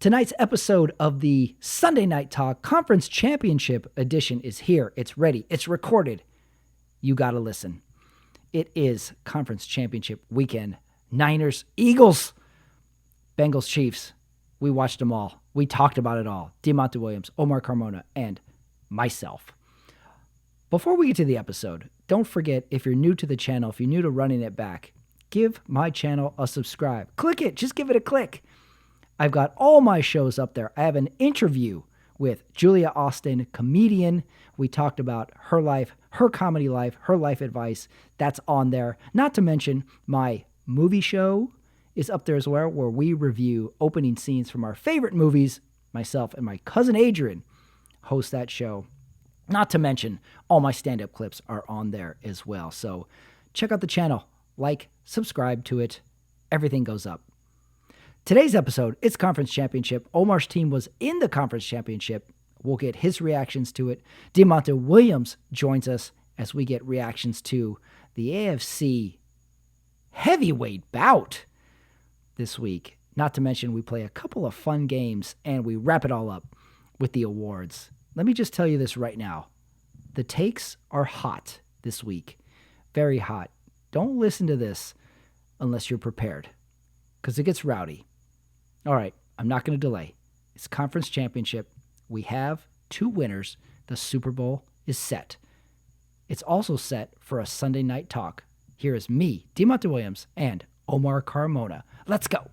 Tonight's episode of the Sunday Night Talk Conference Championship Edition is here. It's ready. It's recorded. You got to listen. It is Conference Championship weekend. Niners, Eagles, Bengals, Chiefs. We watched them all. We talked about it all. Demonte Williams, Omar Carmona, and myself. Before we get to the episode, don't forget, if you're new to the channel, if you're new to running it back, give my channel a subscribe. Click it. Just give it a click. I've got all my shows up there. I have an interview with Julia Austin, comedian. We talked about her life, her comedy life, her life advice. That's on there. Not to mention my movie show is up there as well, where we review opening scenes from our favorite movies. Myself and my cousin Adrian host that show. Not to mention all my stand-up clips are on there as well. So check out the channel, like, subscribe to it. Everything goes up. Today's episode, it's Conference Championship. Omar's team was in the Conference Championship. We'll get his reactions to it. Demonte Williams joins us as we get reactions to the AFC heavyweight bout this week. Not to mention we play a couple of fun games and we wrap it all up with the awards. Let me just tell you this right now. The takes are hot this week. Very hot. Don't listen to this unless you're prepared, because it gets rowdy. All right, I'm not going to delay. It's Conference Championship. We have two winners. The Super Bowl is set. It's also set for a Sunday Night Talk. Here is me, Demonte Williams, and Omar Carmona. Let's go.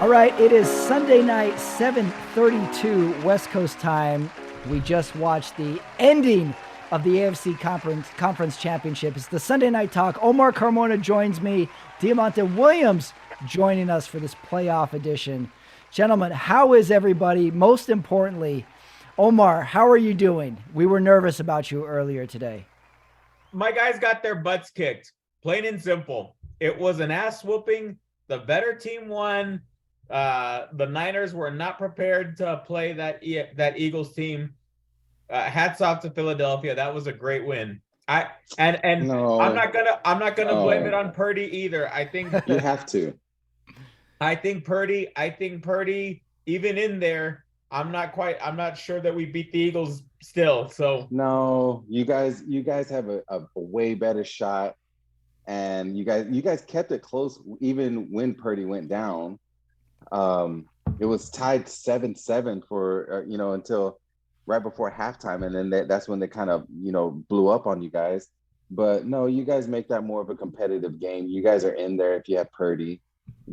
All right, it is Sunday night, 7:32 West Coast time. We just watched the ending of the AFC Conference Championship. It's the Sunday Night Talk. Omar Carmona joins me. Demonte Williams joining us for this playoff edition. Gentlemen, how is everybody? Most importantly, Omar, how are you doing? We were nervous about you earlier today. My guys got their butts kicked, plain and simple. It was an ass whooping. The better team won. The Niners were not prepared to play that Eagles team. Hats off to Philadelphia. That was a great win. No. I'm not gonna blame it on Purdy either. I think you have to. I think Purdy, even in there, I'm not sure that we beat the Eagles still. So no, you guys have a way better shot, and you guys kept it close even when Purdy went down. It was tied 7-7 for until right before halftime, and then that's when they kind of blew up on you guys. But no, you guys make that more of a competitive game. You guys are in there if you have Purdy.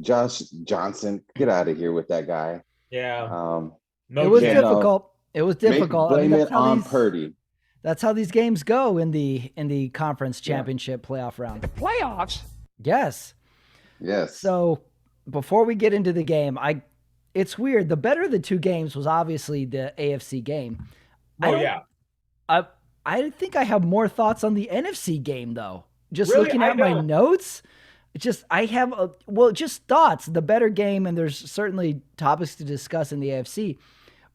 Josh Johnson, get out of here with that guy. Yeah. It was difficult. It was difficult. Blame it on Purdy. That's how these games go in the Conference Championship playoff round. The playoffs? Yes. So before we get into the game, it's weird. The better of the two games was obviously the AFC game. I think I have more thoughts on the NFC game, though. Just really? Looking at my notes, I have just thoughts. The better game, and there's certainly topics to discuss in the AFC.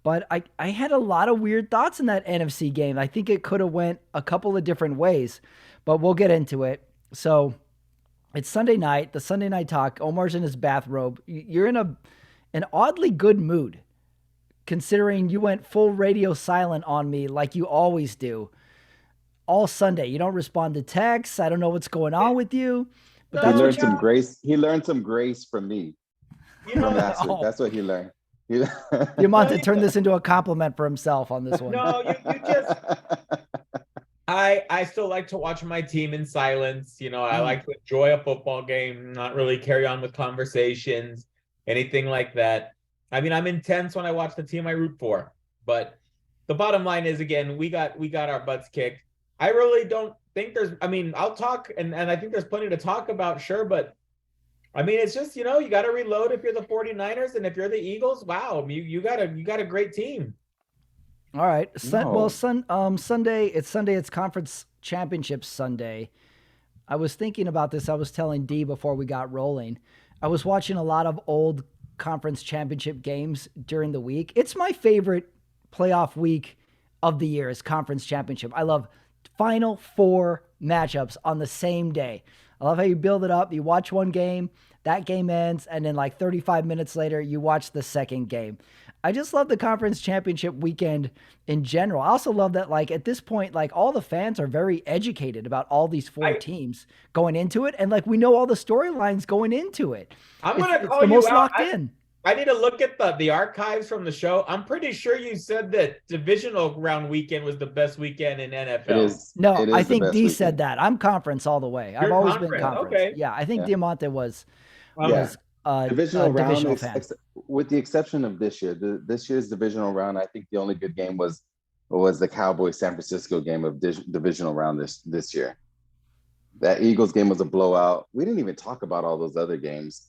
But I had a lot of weird thoughts in that NFC game. I think it could have went a couple of different ways, but we'll get into it. So it's Sunday night, the Sunday Night Talk. Omar's in his bathrobe. You're in an oddly good mood, considering you went full radio silent on me like you always do all Sunday. You don't respond to texts. I don't know what's going on with you. But he learned some grace. He learned some grace from me. That's what he learned. Demonte turned this into a compliment for himself on this one. No, you just. I still like to watch my team in silence. I like to enjoy a football game, not really carry on with conversations, anything like that. I mean, I'm intense when I watch the team I root for, but the bottom line is, again, we got our butts kicked. I really don't think I'll talk, and I think there's plenty to talk about, sure, but I mean, it's just, you got to reload if you're the 49ers, and if you're the Eagles, wow, you got a great team. All right. Sunday, it's Conference Championship Sunday. I was thinking about this. I was telling Dee before we got rolling. I was watching a lot of old conference championship games during the week. It's my favorite playoff week of the year is conference championship. I love Final Four matchups on the same day. I love how you build it up. You watch one game, that game ends, and then like 35 minutes later, you watch the second game. I just love the conference championship weekend in general. I also love that, like, at this point, like, all the fans are very educated about all these four teams going into it. And like, we know all the storylines going into it. I'm going to call the you most out. locked in. I need to look at the archives from the show. I'm pretty sure you said that divisional round weekend was the best weekend in NFL. No, it is I think D weekend. said that. I'm conference all the way. I've always been conference. Okay. Yeah, I think Diamante was divisional round, divisional fan. With the exception of this year. This year's divisional round, I think the only good game was the Cowboys San Francisco game of divisional round this year. That Eagles game was a blowout. We didn't even talk about all those other games.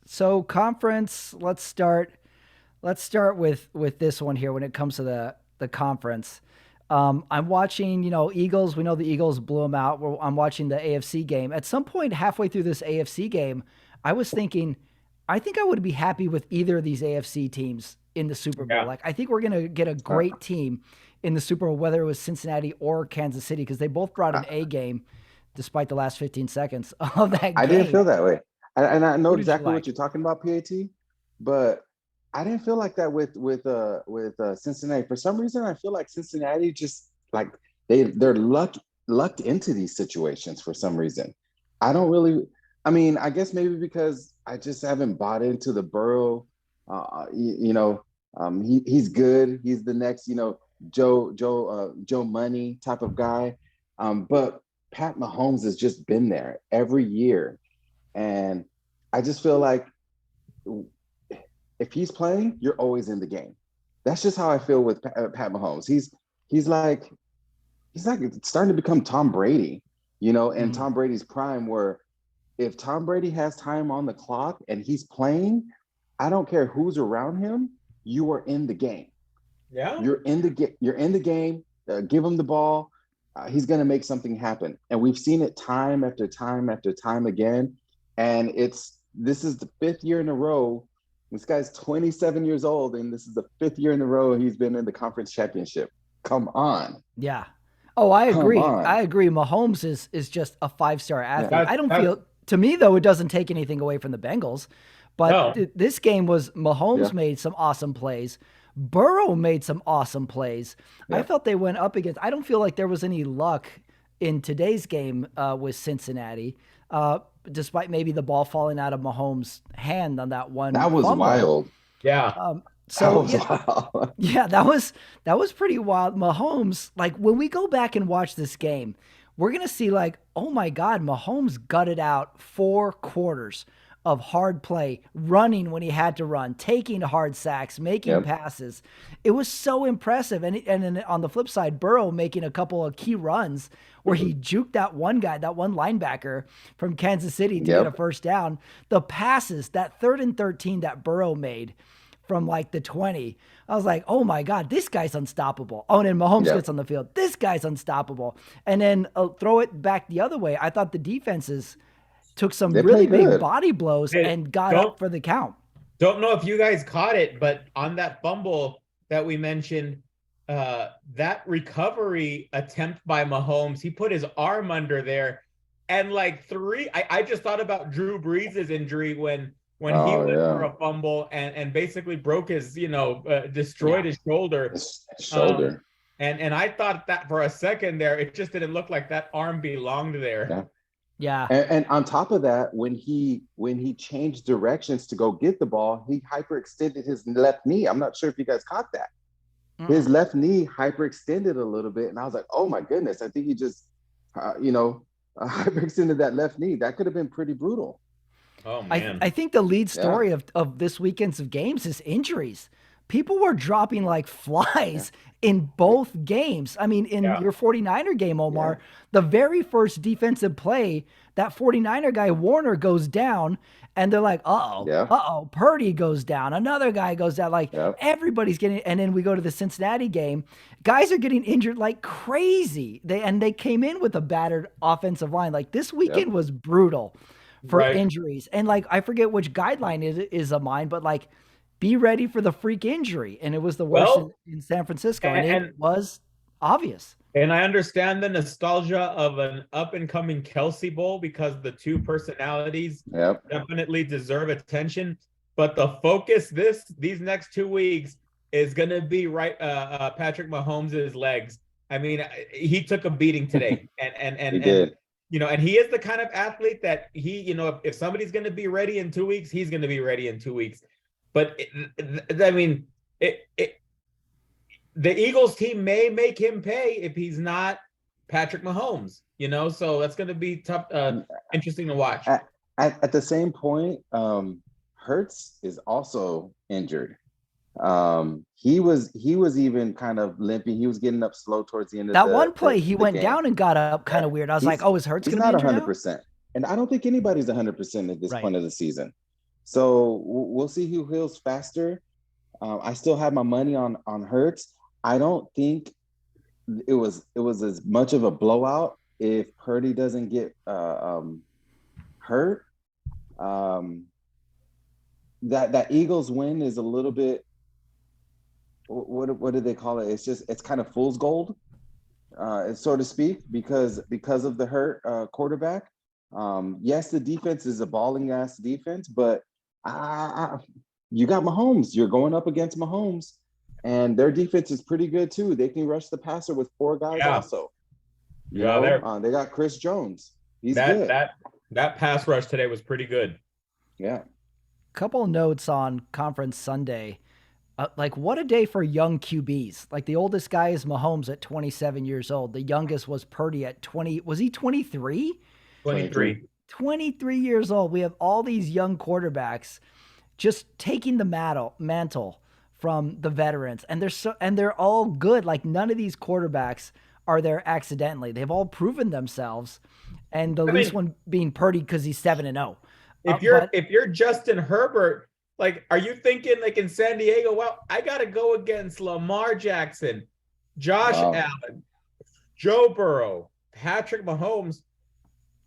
So conference, let's start with this one here when it comes to the conference. I'm watching, Eagles. We know the Eagles blew them out. I'm watching the AFC game. At some point halfway through this AFC game, I was thinking, I think I would be happy with either of these AFC teams in the Super Bowl. Yeah. Like, I think we're going to get a great team in the Super Bowl, whether it was Cincinnati or Kansas City, because they both brought an A game despite the last 15 seconds of that game. I didn't feel that way. And I know exactly what you're talking about, PAT, but I didn't feel like that with Cincinnati. For some reason, I feel like Cincinnati just like they're lucked into these situations for some reason. I guess maybe because I just haven't bought into the Burrow. He's good. He's the next, Joe Money type of guy. But Pat Mahomes has just been there every year. And I just feel like if he's playing, you're always in the game. That's just how I feel with Pat Mahomes. He's like starting to become Tom Brady, in Tom Brady's prime, where if Tom Brady has time on the clock and he's playing, I don't care who's around him, you are in the game. Yeah, you're in the game. Give him the ball. He's going to make something happen, and we've seen it time after time after time again. And this is the 5th year in a row. This guy's 27 years old, and this is the 5th year in a row he's been in the conference championship. Come on. Yeah. Oh, I agree. I agree. Mahomes is just a 5-star athlete. Yeah, I don't feel, to me though, it doesn't take anything away from the Bengals. But this game was Mahomes made some awesome plays. Burrow made some awesome plays. Yeah. I felt they went up against. I don't feel like there was any luck in today's game with Cincinnati. Despite maybe the ball falling out of Mahomes' hand on that one. That was fumble. Wild. Yeah. That was pretty wild. Mahomes, like when we go back and watch this game, we're going to see like, oh my God, Mahomes gutted out 4 quarters of hard play, running when he had to run, taking hard sacks, making passes. It was so impressive. And then on the flip side, Burrow making a couple of key runs where he juked that one guy, that one linebacker from Kansas City to get a first down. The passes, that 3rd and 13 that Burrow made from like the 20, I was like, oh my God, this guy's unstoppable. Oh, and then Mahomes gets on the field. This guy's unstoppable. And then throw it back the other way. I thought the defenses took some really big body blows and got up for the count. Don't know if you guys caught it, but on that fumble that we mentioned, that recovery attempt by Mahomes, he put his arm under there, and like I just thought about Drew Brees' injury when he went for a fumble and basically broke his, destroyed his shoulder. And I thought that for a second there, it just didn't look like that arm belonged there. Yeah. And on top of that, when he changed directions to go get the ball, he hyperextended his left knee. I'm not sure if you guys caught that. His left knee hyperextended a little bit. And I was like, oh my goodness, I think he just, hyperextended that left knee. That could have been pretty brutal. Oh man. I think the lead story of this weekend's of games is injuries. People were dropping like flies in both games. I mean, in your 49er game, Omar, the very first defensive play, that 49er guy, Warner, goes down, and they're like, Purdy goes down. Another guy goes down. Like, everybody's getting, and then we go to the Cincinnati game. Guys are getting injured like crazy. They came in with a battered offensive line. Like, this weekend was brutal for Right. injuries. And like, I forget which guideline is of mine, but like, be ready for the freak injury. And it was the worst Well, in San Francisco. And and it was obvious. and I understand the nostalgia of an up and coming Kelsey Bowl because the two personalities Yep. definitely deserve attention. But the focus these next 2 weeks is going to be Patrick Mahomes' legs. I mean, he took a beating today, He did. and he is the kind of athlete that if somebody's going to be ready in 2 weeks, he's going to be ready in 2 weeks. But I mean, the Eagles team may make him pay if he's not Patrick Mahomes, so that's going to be tough, interesting to watch. At the same point, Hurts is also injured. He was even kind of limping. He was getting up slow towards the end of that one play. He went game. down and got up kind of weird. I was like, oh, is Hurts going to be injured 100%. And I don't think anybody's 100% at this Right. point of the season. So we'll see who heals faster. I still have my money on Hurts. I don't think it was as much of a blowout if Purdy doesn't get hurt. That Eagles win is a little bit, what do they call it? It's kind of fool's gold, so to speak, because of the hurt quarterback. Yes, the defense is a balling ass defense, but you got Mahomes. You're going up against Mahomes, and their defense is pretty good too. They can rush the passer with 4 guys also. They got Chris Jones. He's good. That pass rush today was pretty good. Yeah. Couple notes on Conference Sunday. Like, what a day for young QBs. Like, the oldest guy is Mahomes at 27 years old. The youngest was Purdy at 20. Was he 23? 23. 23 years old. We have all these young quarterbacks just taking the mantle from the veterans. And they're all good. Like, none of these quarterbacks are there accidentally. They've all proven themselves. And the least one being Purdy because he's 7-0. If you're Justin Herbert, like, are you thinking like in San Diego, well, I got to go against Lamar Jackson, Josh Allen, Joe Burrow, Patrick Mahomes?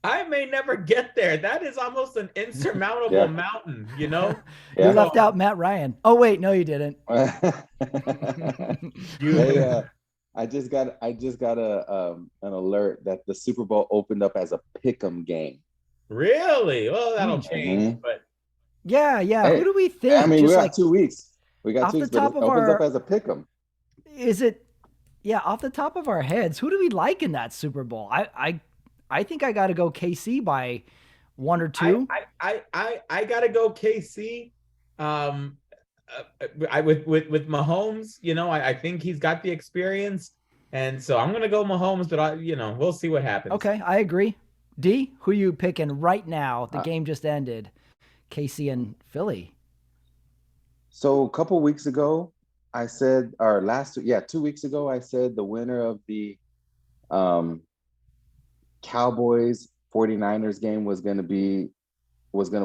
I may never get there. That is almost an insurmountable mountain, You left out Matt Ryan. Oh, wait, no, you didn't. I just got an alert that the Super Bowl opened up as a pick'em game. Really? Well, that'll change, but yeah. Hey, who do we think? I mean, we got 2 weeks. We got 2 weeks, but it opens up as a pick'em. Is it? Yeah, off the top of our heads, who do we like in that Super Bowl? I think I got to go KC by 1 or 2. I got to go KC. With Mahomes, I think he's got the experience, and so I'm gonna go Mahomes. But we'll see what happens. Okay, I agree. D, who you picking right now? The game just ended. KC and Philly. So a couple weeks ago, I said, 2 weeks ago, I said the winner of the Cowboys 49ers game was going to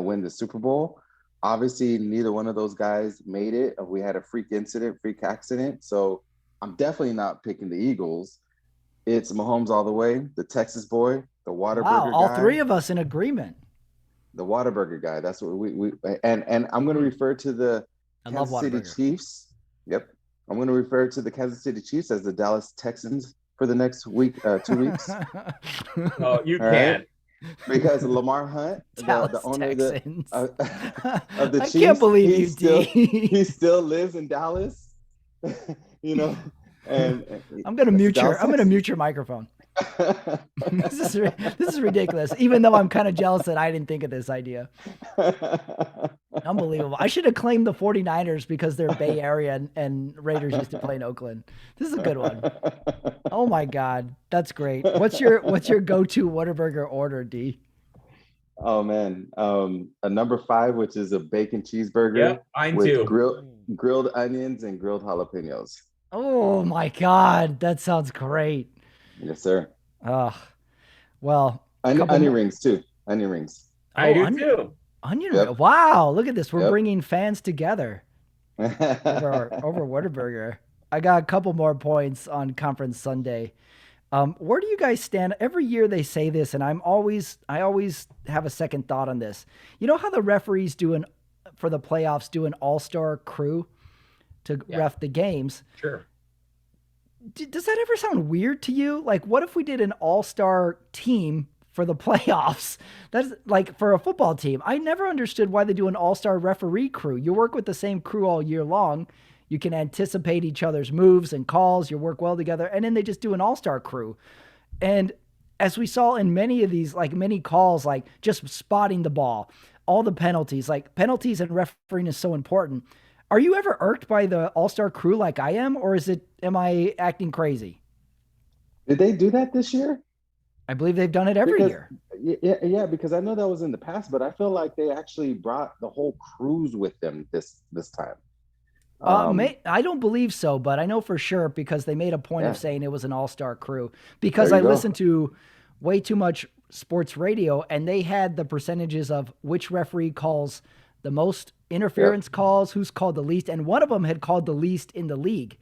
win the Super Bowl. Obviously, neither one of those guys made it. We had a freak accident. So I'm definitely not picking the Eagles. It's Mahomes all the way, the Texas boy, the Whataburger guy. All 3 of us in agreement. The Whataburger guy. That's what we and I'm going to refer to the Kansas City Chiefs. Yep. I'm going to refer to the Kansas City Chiefs as the Dallas Texans for the next week, 2 weeks. Oh, you can. Right? Because Lamar Hunt, the owner of the Chiefs, I can't believe he still lives in Dallas. And I'm gonna mute your microphone. This is ridiculous. Even though I'm kind of jealous that I didn't think of this idea. Unbelievable. I should have claimed the 49ers because they're Bay Area and Raiders used to play in Oakland. This is a good one. Oh my God. That's great. What's your go-to Whataburger order, D? Oh man. A number 5, which is a bacon cheeseburger. Yep, mine too. Grilled onions and grilled jalapenos. Oh my God. That sounds great. Yes, sir. Well, onion rings too. Onion rings. I do too. Onion ring. Wow, look at this. We're bringing fans together over Whataburger. I got a couple more points on Conference Sunday. Where do you guys stand? Every year they say this, and I always have a second thought on this. You know how the referees for the playoffs do an all-star crew to ref the games? Sure. Does that ever sound weird to you? Like, what if we did an all-star team for the playoffs? That's like for a football team. I never understood why they do an all-star referee crew. You work with the same crew all year long. You can anticipate each other's moves and calls. You work well together. And then they just do an all-star crew. And as we saw in many of these, like many calls, like just spotting the ball, all the penalties, like penalties and refereeing is so important. Are you ever irked by the all-star crew like I am, or am I acting crazy? Did they do that this year? I believe they've done it every year. Yeah, because I know that was in the past, but I feel like they actually brought the whole crews with them this time. I don't believe so, but I know for sure because they made a point of saying it was an all-star crew because I listened to way too much sports radio and they had the percentages of which referee calls the most interference calls, who's called the least. And one of them had called the least in the league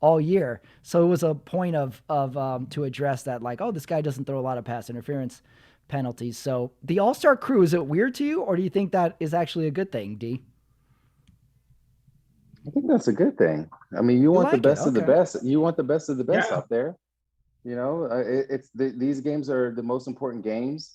all year. So it was a point of to address that, like, oh, this guy doesn't throw a lot of pass interference penalties. So the all-star crew, is it weird to you or do you think that is actually a good thing, D? I think that's a good thing. I mean, you want the best of the best. You want the best of the best out there. You know, these games are the most important games,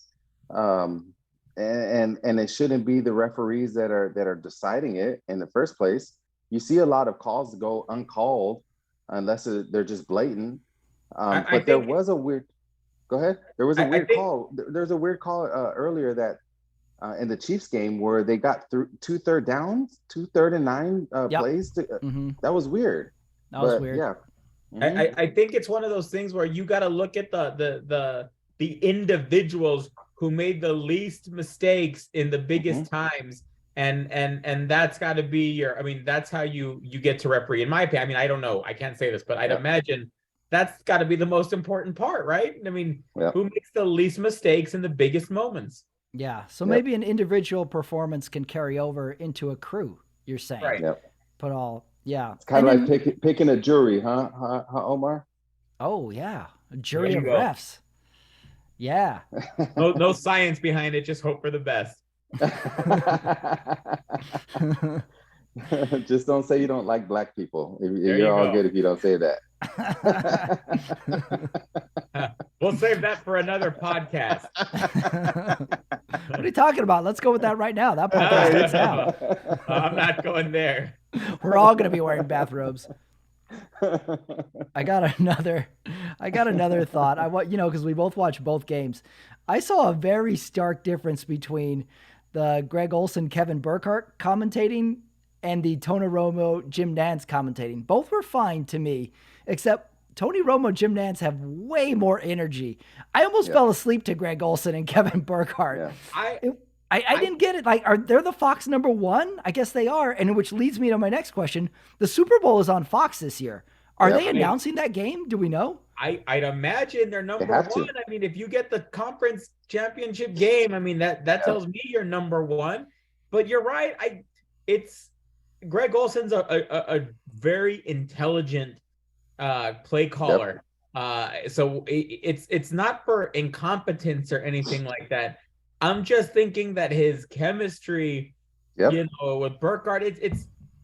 and it shouldn't be the referees that are deciding it in the first place. You see a lot of calls go uncalled unless they're just blatant. But there was a weird. Go ahead. There was a weird call. There's a weird call earlier that. In the Chiefs game where they got through 2 third downs, 2 3rd and 9 plays. That was weird. That was weird. Yeah. I think it's one of those things where you got to look at the individuals who made the least mistakes in the biggest times. And that's got to be that's how you get to referee. In my opinion, I mean, I don't know. I can't say this, but I'd imagine that's got to be the most important part, right? I mean, who makes the least mistakes in the biggest moments? Yeah. So maybe an individual performance can carry over into a crew, you're saying. Right. But it's kind of like picking a jury, huh, Omar? Oh, yeah. A jury of refs. Yeah. No science behind it. Just hope for the best. Just don't say you don't like black people. You're all good if you don't say that. We'll save that for another podcast. What are you talking about? Let's go with that right now. That podcast is out. I'm not going there. We're all going to be wearing bathrobes. I got another thought. I want, because we both watched both games. I saw a very stark difference between the Greg Olson, Kevin Burkhardt commentating and the Tony Romo, Jim Nantz commentating. Both were fine to me, except Tony Romo, Jim Nantz have way more energy. I almost fell asleep to Greg Olson and Kevin Burkhardt. Yeah. I didn't get it. Like, are they the Fox number one? I guess they are. And which leads me to my next question. The Super Bowl is on Fox this year. Are they announcing that game? Do we know? I'd imagine they're number one. I mean, if you get the conference championship game, I mean, that tells me you're number one. But you're right. Greg Olson's a very intelligent play caller. So it's not for incompetence or anything like that. I'm just thinking that his chemistry, with Burkhardt,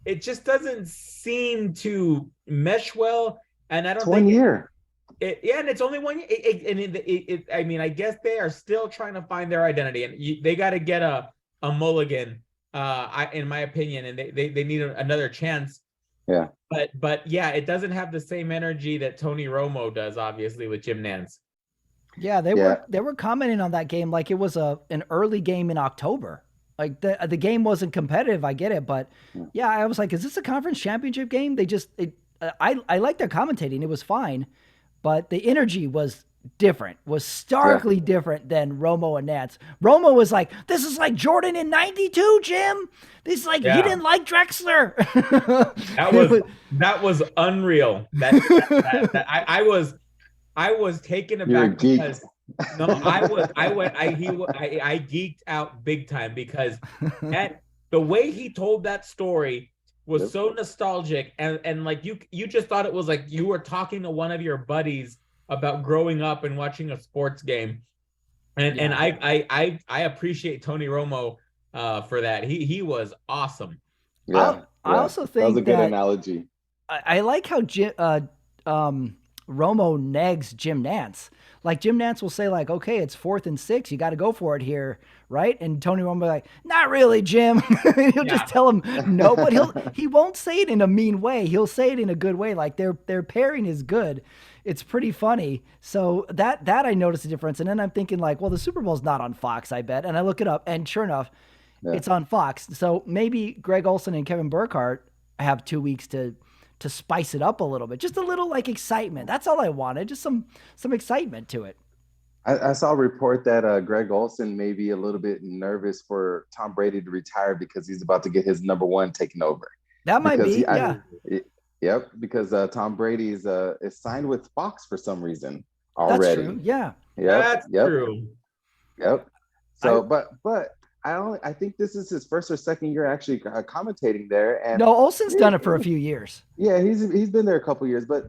it just doesn't seem to mesh well. And I don't think 1 year. And it's only 1 year. I mean, I guess they are still trying to find their identity, and they got to get a mulligan, in my opinion, and they need another chance. Yeah. But yeah, it doesn't have the same energy that Tony Romo does, obviously, with Jim Nantz. Yeah, they were commenting on that game like it was an early game in October. Like the game wasn't competitive, I get it, but yeah, I was like, is this a conference championship game? I like their commentating, it was fine, but the energy was different, was starkly different than Romo and Nantz. Romo was like, this is like Jordan in 92, Jim. This is like, he didn't like Drexler. that was unreal. I was taken aback because I geeked out big time because the way he told that story was so nostalgic and like you just thought it was like you were talking to one of your buddies about growing up and watching a sports game. And I appreciate Tony Romo for that. He was awesome. Yeah, I yeah. also That was a think good that analogy. I like how Romo negs Jim Nance. Like Jim Nance will say, like, okay, it's 4th and 6. You got to go for it here, right? And Tony Romo will be like, not really, Jim. He'll just Yeah. tell him no, but he won't say it in a mean way. He'll say it in a good way. Like their pairing is good. It's pretty funny. So that I noticed a difference. And then I'm thinking like, well, the Super Bowl's not on Fox, I bet. And I look it up, and sure enough, Yeah. it's on Fox. So maybe Greg Olson and Kevin Burkhardt have 2 weeks to spice it up a little bit. Just a little like excitement. That's all I wanted. Just some excitement to it. I saw a report that Greg Olson may be a little bit nervous for Tom Brady to retire because he's about to get his number one taken over. That might Because be, yeah. Yep, because Tom Brady's is signed with Fox for some reason That's already. true. Yeah. That's true. Yep. So, but I think this is his first or second year actually commentating there, and no, Olson's done it for a few years. Yeah, he's been there a couple years, but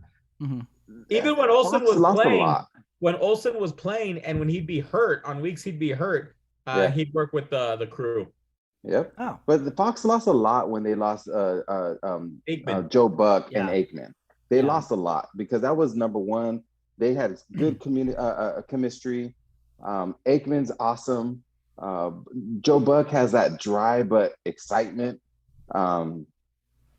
even when Olson Fox was lost playing, a lot. When Olson was playing, and when he'd be hurt on weeks he'd be hurt, he'd work with the crew. Yep. Oh. But the Fox lost a lot when they lost Joe Buck and Aikman. They lost a lot because that was number one. They had good chemistry. Aikman's awesome. Joe Buck has that dry but excitement. And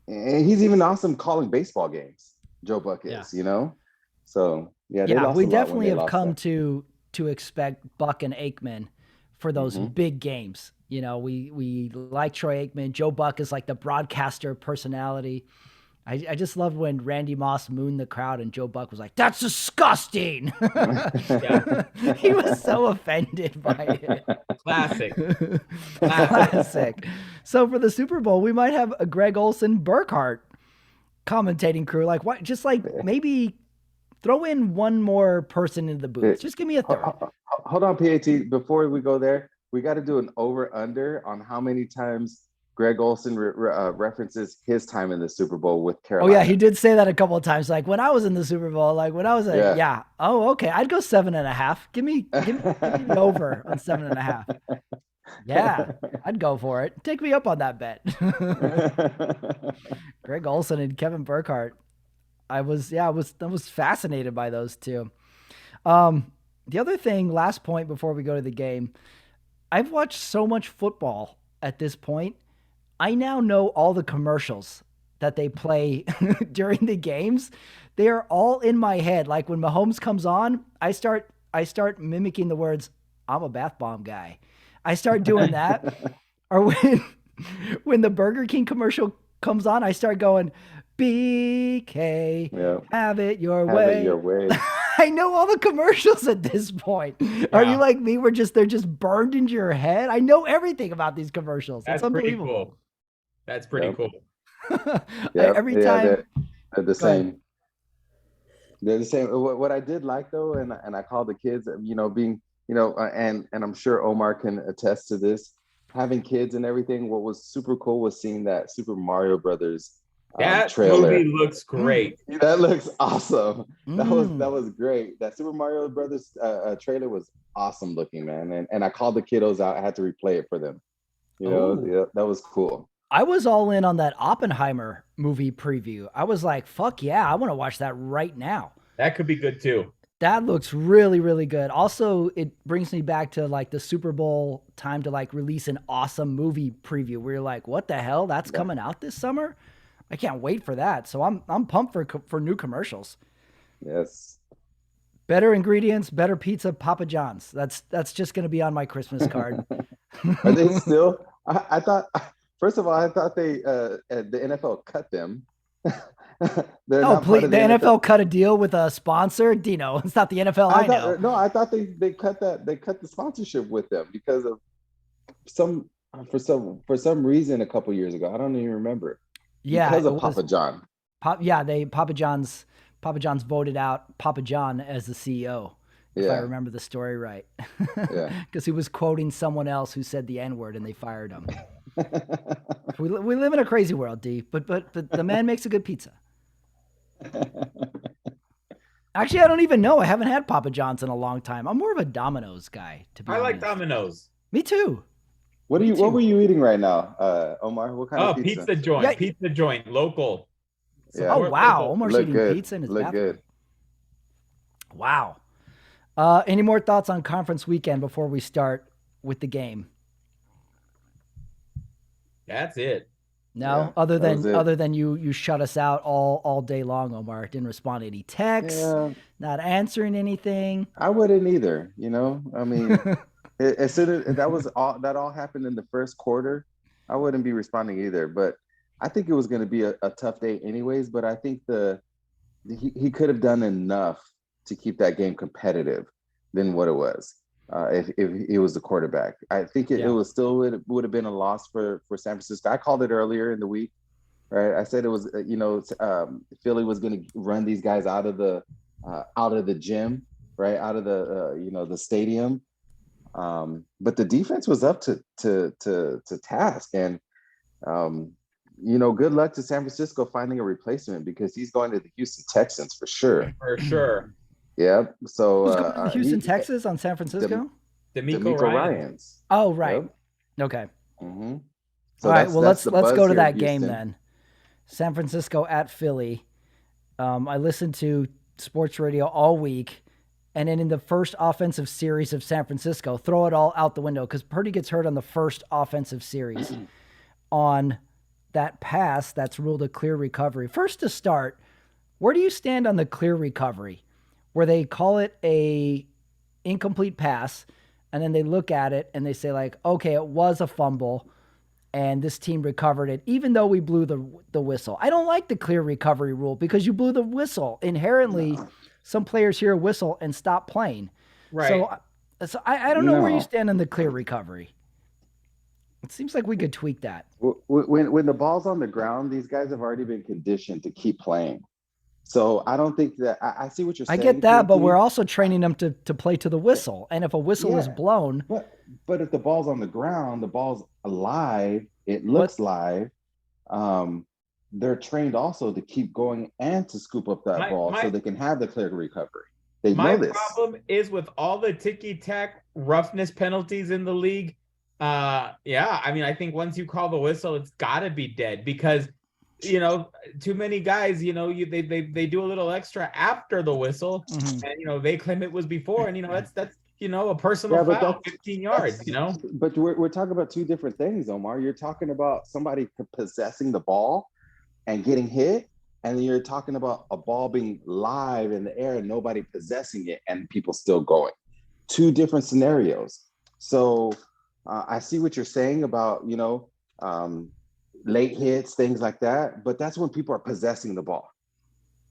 he's even awesome calling baseball games. Joe Buck is, you know? So they lost we a lot definitely when they have come that. to expect Buck and Aikman for those big games. You know, we like Troy Aikman. Joe Buck is like the broadcaster personality. I just loved when Randy Moss mooned the crowd and Joe Buck was like, "That's disgusting." He was so offended by it. Classic. So for the Super Bowl, we might have a Greg Olson Burkhardt commentating crew. Like what? Just like maybe throw in one more person in the booth. Just give me a third. Hold on, PAT. Before we go there, we got to do an over/under on how many times Greg Olson references his time in the Super Bowl with Carolina. Oh yeah, he did say that a couple of times. Like when I was in the Super Bowl, like when I was Oh, okay. I'd go 7.5. Give me the over on 7.5. Yeah, I'd go for it. Take me up on that bet. Greg Olson and Kevin Burkhardt. I was fascinated by those two. The other thing, last point before we go to the game, I've watched so much football at this point. I now know all the commercials that they play during the games. They are all in my head. Like when Mahomes comes on, I start mimicking the words, "I'm a bath bomb guy." I start doing that. Or when the Burger King commercial comes on, I start going, "BK, have it your way." Have it your way. I know all the commercials at this point. Yeah. Are you like me? They're just burned into your head. I know everything about these commercials. That's unbelievable. Pretty cool. That's pretty cool. Every time they're the same. They're the same. What I did like though, and I call the kids, being, and I'm sure Omar can attest to this, having kids and everything. What was super cool was seeing that Super Mario Brothers that trailer. Movie looks great. That looks awesome. That was great. That Super Mario Brothers trailer was awesome looking, man. And I called the kiddos out. I had to replay it for them. That was cool. I was all in on that Oppenheimer movie preview. I was like, fuck yeah, I want to watch that right now. That could be good too. That looks really, really good. Also, it brings me back to like the Super Bowl time to like release an awesome movie preview where you're like, what the hell? That's coming out this summer? I can't wait for that. So I'm pumped for new commercials. Yes. Better ingredients, better pizza, Papa John's. That's just going to be on my Christmas card. Are they still? I thought. First of all, I thought the NFL cut them. No, please. The NFL cut a deal with a sponsor. Dino, it's not the NFL. I know. No, I thought they cut that. They cut the sponsorship with them because of for some reason a couple years ago. I don't even remember. Yeah, because of Papa John. Papa John's voted out Papa John as the CEO. If I remember the story right. Yeah. Because he was quoting someone else who said the N-word and they fired him. we live in a crazy world, D, but the man makes a good pizza. Actually, I don't even know. I haven't had Papa John's in a long time. I'm more of a Domino's guy, to be honest. I like Domino's. Me too. What were you eating right now, Omar? What kind of pizza? Pizza joint. Yeah. Pizza joint, local. Yeah. Oh wow, local. Omar's eating pizza in his bathroom. Good. Wow. Any more thoughts on conference weekend before we start with the game? That's it. No, other than you shut us out all day long, Omar. Didn't respond to any texts, not answering anything. I wouldn't either. I mean, as soon as that all happened in the first quarter, I wouldn't be responding either. But I think it was going to be a tough day anyways. But I think he could have done enough to keep that game competitive than what it was. If it was the quarterback, I think it was still would have been a loss for San Francisco. I called it earlier in the week, right? I said it was Philly was going to run these guys out of the gym, right, out of the stadium. But the defense was up to task, and good luck to San Francisco finding a replacement because he's going to the Houston Texans for sure. For sure. Yeah. So who's going to Houston, Texas on San Francisco? D'Amico Ryans. Oh, right. Yep. Okay. Mm-hmm. So all right. Well, let's go to that game then. San Francisco at Philly. I listened to sports radio all week, and then in the first offensive series of San Francisco, throw it all out the window because Purdy gets hurt on the first offensive series on that pass that's ruled a clear recovery. First to start, where do you stand on the clear recovery? Where they call it a incomplete pass, and then they look at it and they say like, okay, it was a fumble, and this team recovered it, even though we blew the whistle. I don't like the clear recovery rule because you blew the whistle. Inherently, some players hear a whistle and stop playing. Right. So I don't know where you stand on the clear recovery. It seems like we could tweak that. When the ball's on the ground, these guys have already been conditioned to keep playing. So I don't think that I see what you're saying. I get that, but we're also training them to play to the whistle. And if a whistle is blown, but if the ball's on the ground, the ball's alive, it looks live. They're trained also to keep going and to scoop up that ball so they can have the clear recovery. They know this. My problem is with all the ticky-tack roughness penalties in the league. I mean, I think once you call the whistle, it's got to be dead because too many guys, they do a little extra after the whistle, and they claim it was before, and that's a personal foul, 15 yards. But we're talking about two different things, Omar. You're talking about somebody possessing the ball and getting hit, and then you're talking about a ball being live in the air and nobody possessing it and people still going. Two different scenarios. So I see what you're saying about late hits, things like that, but that's when people are possessing the ball,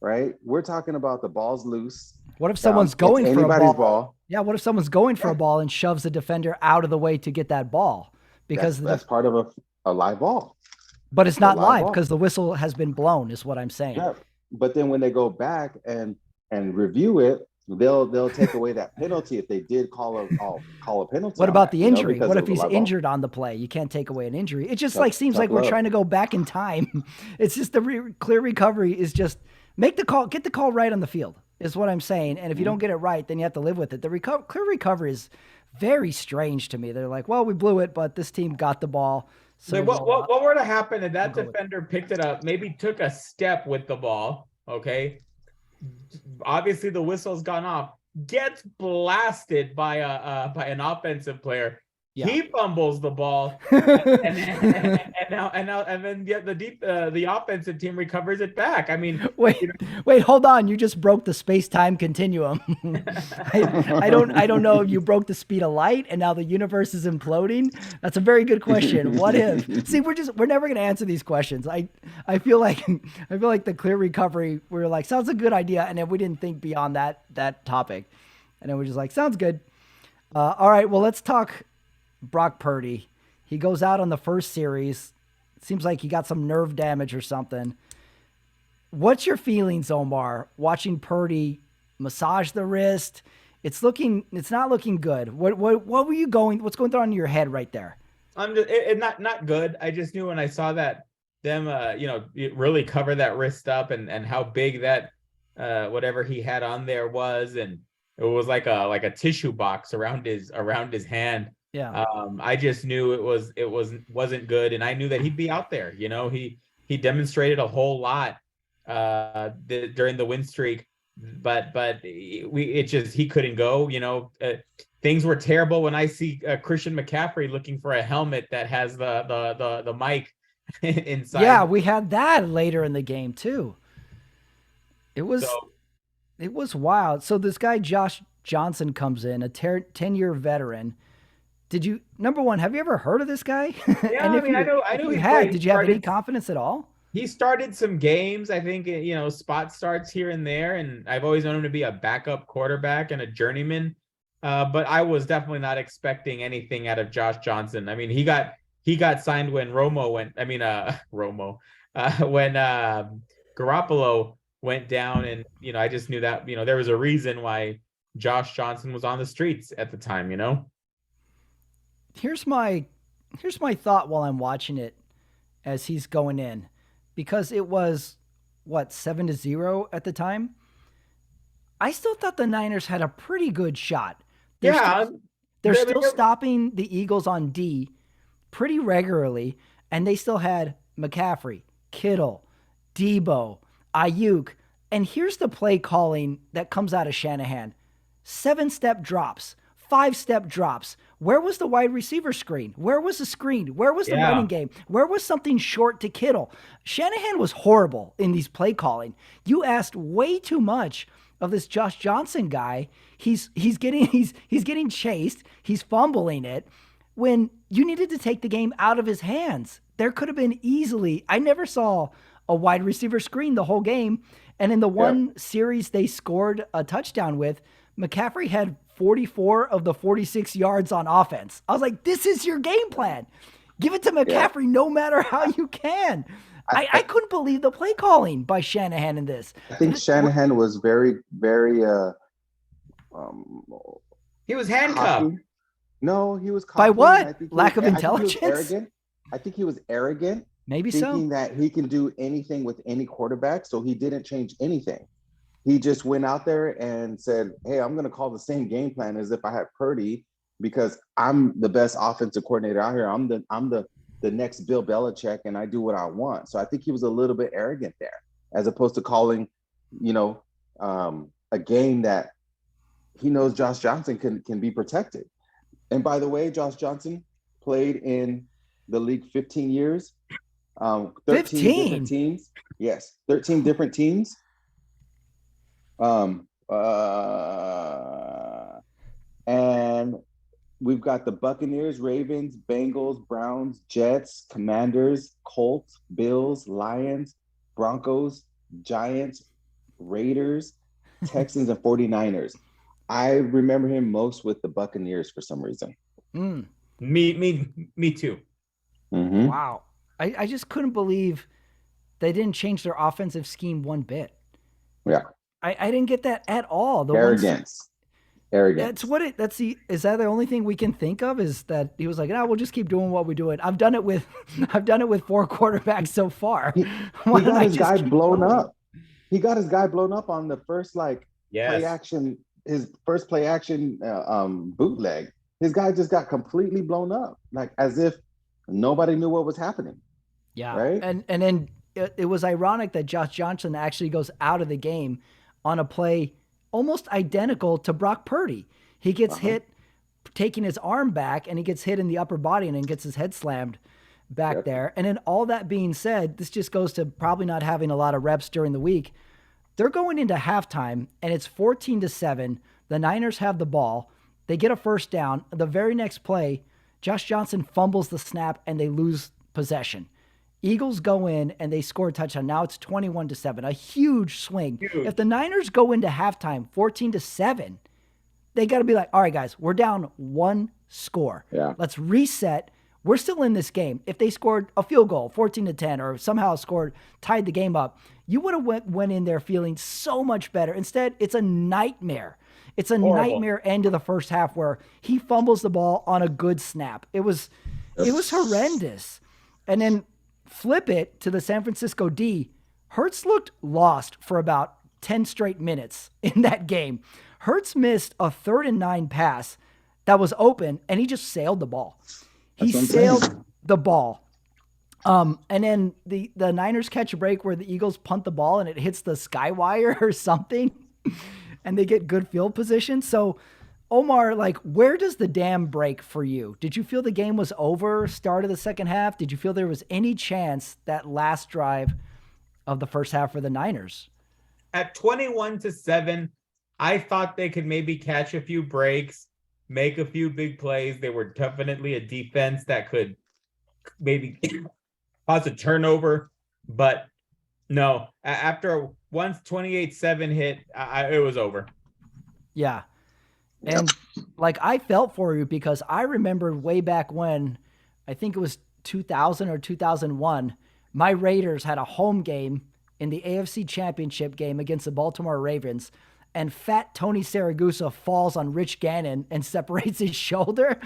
right? We're talking about the ball's loose. What if someone's going for a ball? Yeah, what if someone's going for a ball and shoves the defender out of the way to get that ball? Because that's part of a live ball. But it's not live because the whistle has been blown, is what I'm saying. Yeah. But then when they go back and review it, they'll take away that penalty if they did call a penalty. What about the injury? What if he's injured on the play? You can't take away an injury. It just seems like we're trying to go back in time. It's just the clear recovery is just make the call, get the call right on the field is what I'm saying. And if you don't get it right, then you have to live with it. The clear recovery is very strange to me. They're like, well, we blew it, but this team got the ball. So what were to happen if that defender picked it up, maybe took a step with the ball, okay? Obviously the whistle's gone off, gets blasted by an offensive player. Yeah. He fumbles the ball, and then the offensive team recovers it back. I mean, wait, hold on. You just broke the space-time continuum. I don't know if you broke the speed of light, and now the universe is imploding. That's a very good question. What if? See, we're never going to answer these questions. I feel like the clear recovery. We're like, sounds a good idea, and then we didn't think beyond that topic, and then we're just like, sounds good. All right, well, let's talk Brock Purdy. He goes out on the first series. It seems like he got some nerve damage or something. What's your feelings, Omar, watching Purdy massage the wrist? It's not looking good. What were you what's going on in your head right there? I'm just not good. I just knew when I saw that them really cover that wrist up and how big that whatever he had on there was, and it was like a tissue box around his hand. Yeah. I just knew wasn't good, and I knew that he'd be out there. He demonstrated a whole lot during the win streak, but he couldn't go. Things were terrible when I see Christian McCaffrey looking for a helmet that has the mic inside. Yeah, we had that later in the game too. It was So, it was wild. So this guy Josh Johnson comes in, a 10-year veteran. Number one, have you ever heard of this guy? yeah, I mean, I know if you he had, played. did you have any confidence at all? He started some games. I think, spot starts here and there, and I've always known him to be a backup quarterback and a journeyman. But I was definitely not expecting anything out of Josh Johnson. I mean, he got signed when Romo went. I mean, Romo, when Garoppolo went down, and I just knew that there was a reason why Josh Johnson was on the streets at the time. Here's my thought while I'm watching it as he's going in, because it was what 7-0 at the time. I still thought the Niners had a pretty good shot. They're still stopping the Eagles on D pretty regularly, and they still had McCaffrey, Kittle, Debo, Ayuk. And here's the play calling that comes out of Shanahan. 7-step drops, 5-step drops. Where was the wide receiver screen? Where was the screen? Where was the running game? Where was something short to Kittle? Shanahan was horrible in these play calling. You asked way too much of this Josh Johnson guy. He's getting chased. He's fumbling it when you needed to take the game out of his hands. There could have been easily. I never saw a wide receiver screen the whole game. And in the one series they scored a touchdown with, McCaffrey had 44 of the 46 yards on offense. I was like, this is your game plan. Give it to McCaffrey no matter how you can. I couldn't believe the play calling by Shanahan in this. I think Shanahan was very, very he was handcuffed. cocky. No, he was cocky. By what? I think Lack of intelligence? I think he was arrogant. Maybe thinking so. that he can do anything with any quarterback, so he didn't change anything. He just went out there and said, hey, I'm going to call the same game plan as if I had Purdy because I'm the best offensive coordinator out here. I'm the next Bill Belichick, and I do what I want. So I think he was a little bit arrogant there, as opposed to calling, a game that he knows Josh Johnson can be protected. And by the way, Josh Johnson played in the league 15 years, 13 different teams. Yes, 13 different teams. And we've got the Buccaneers, Ravens, Bengals, Browns, Jets, Commanders, Colts, Bills, Lions, Broncos, Giants, Raiders, Texans, and 49ers. I remember him most with the Buccaneers for some reason. Me too. Mm-hmm. Wow. I just couldn't believe they didn't change their offensive scheme one bit. Yeah. I didn't get that at all. Arrogance. Is that the only thing we can think of is that he was like, no, we'll just keep doing what we're doing. I've done it with 4 quarterbacks so far. He got his guy blown up. He got his guy blown up on the first play action, his first play action bootleg. His guy just got completely blown up, like as if nobody knew what was happening. Yeah. Right. And then it was ironic that Josh Johnson actually goes out of the game on a play almost identical to Brock Purdy. He gets hit taking his arm back, and he gets hit in the upper body and then gets his head slammed back there. And then all that being said, this just goes to probably not having a lot of reps during the week. They're going into halftime, and it's 14-7. The Niners have the ball. They get a first down. The very next play, Josh Johnson fumbles the snap, and they lose possession. Eagles go in and they score a touchdown. Now it's 21-7, a huge swing. If the Niners go into halftime 14-7, they got to be like, all right, guys, we're down 1 score. Yeah. Let's reset. We're still in this game. If they scored a field goal, 14-10, or somehow tied the game up, you would have went in there feeling so much better. Instead, it's a nightmare. It's a nightmare end of the first half where he fumbles the ball on a good snap. It was horrendous. And then flip it to the San Francisco D. Hurts looked lost for about 10 straight minutes in that game. Hurts missed a 3rd and 9 pass that was open, and he just sailed the ball. He sailed the ball. And then the Niners catch a break where the Eagles punt the ball and it hits the sky wire or something, and they get good field position. So, Omar, like, where does the dam break for you? Did you feel the game was over, start of the second half? Did you feel there was any chance that last drive of the first half for the Niners? At 21-7, I thought they could maybe catch a few breaks, make a few big plays. They were definitely a defense that could maybe cause a turnover, but no, after once 28-7 hit, it was over. Yeah. And like, I felt for you because I remember way back when, I think it was 2000 or 2001, my Raiders had a home game in the AFC Championship game against the Baltimore Ravens, and fat Tony Saragusa falls on Rich Gannon and separates his shoulder,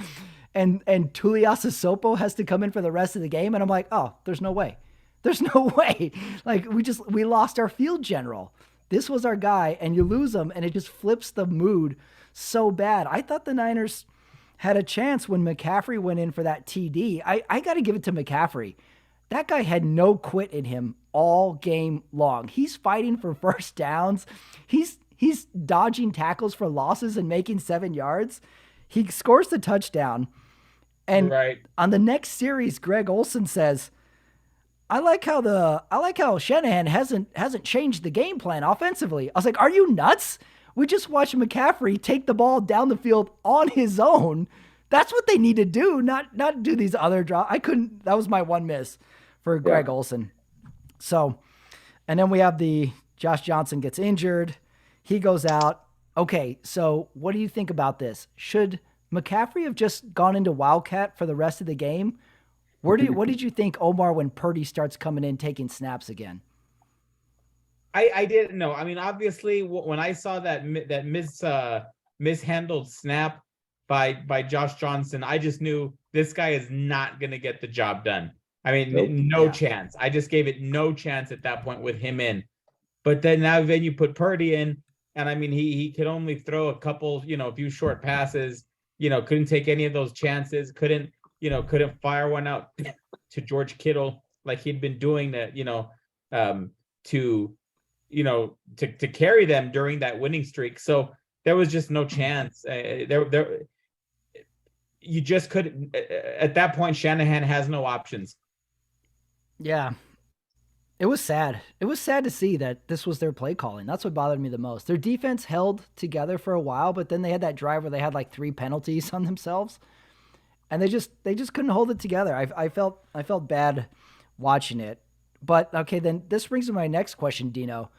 and Tuliasa has to come in for the rest of the game. And I'm like, oh, there's no way. There's no way. Like, we lost our field general. This was our guy, and you lose him, and it just flips the mood so bad. I thought the Niners had a chance when McCaffrey went in for that TD. I got to give it to McCaffrey. That guy had no quit in him all game long. He's fighting for first downs. He's dodging tackles for losses and making 7 yards. He scores the touchdown. And on the next series, Greg Olsen says, I like how Shanahan hasn't changed the game plan offensively. I was like, are you nuts? We just watched McCaffrey take the ball down the field on his own. That's what they need to do, not do these other drops. That was my one miss for Greg Olsen. So, and then we have Josh Johnson gets injured. He goes out. Okay, so what do you think about this? Should McCaffrey have just gone into Wildcat for the rest of the game? What did you think, Omar, when Purdy starts coming in taking snaps again? I didn't know. I mean, obviously, when I saw that mishandled snap by Josh Johnson, I just knew this guy is not going to get the job done. I mean, no chance. I just gave it no chance at that point with him in. But then you put Purdy in, and I mean, he could only throw a couple, a few short passes. Couldn't take any of those chances. Couldn't fire one out to George Kittle like he'd been doing that. To carry them during that winning streak. So there was just no chance. You just couldn't. At that point, Shanahan has no options. Yeah. It was sad. It was sad to see that this was their play calling. That's what bothered me the most. Their defense held together for a while, but then they had that drive where they had like 3 penalties on themselves, and they just couldn't hold it together. I felt bad watching it. But okay, then this brings me to my next question, Dino.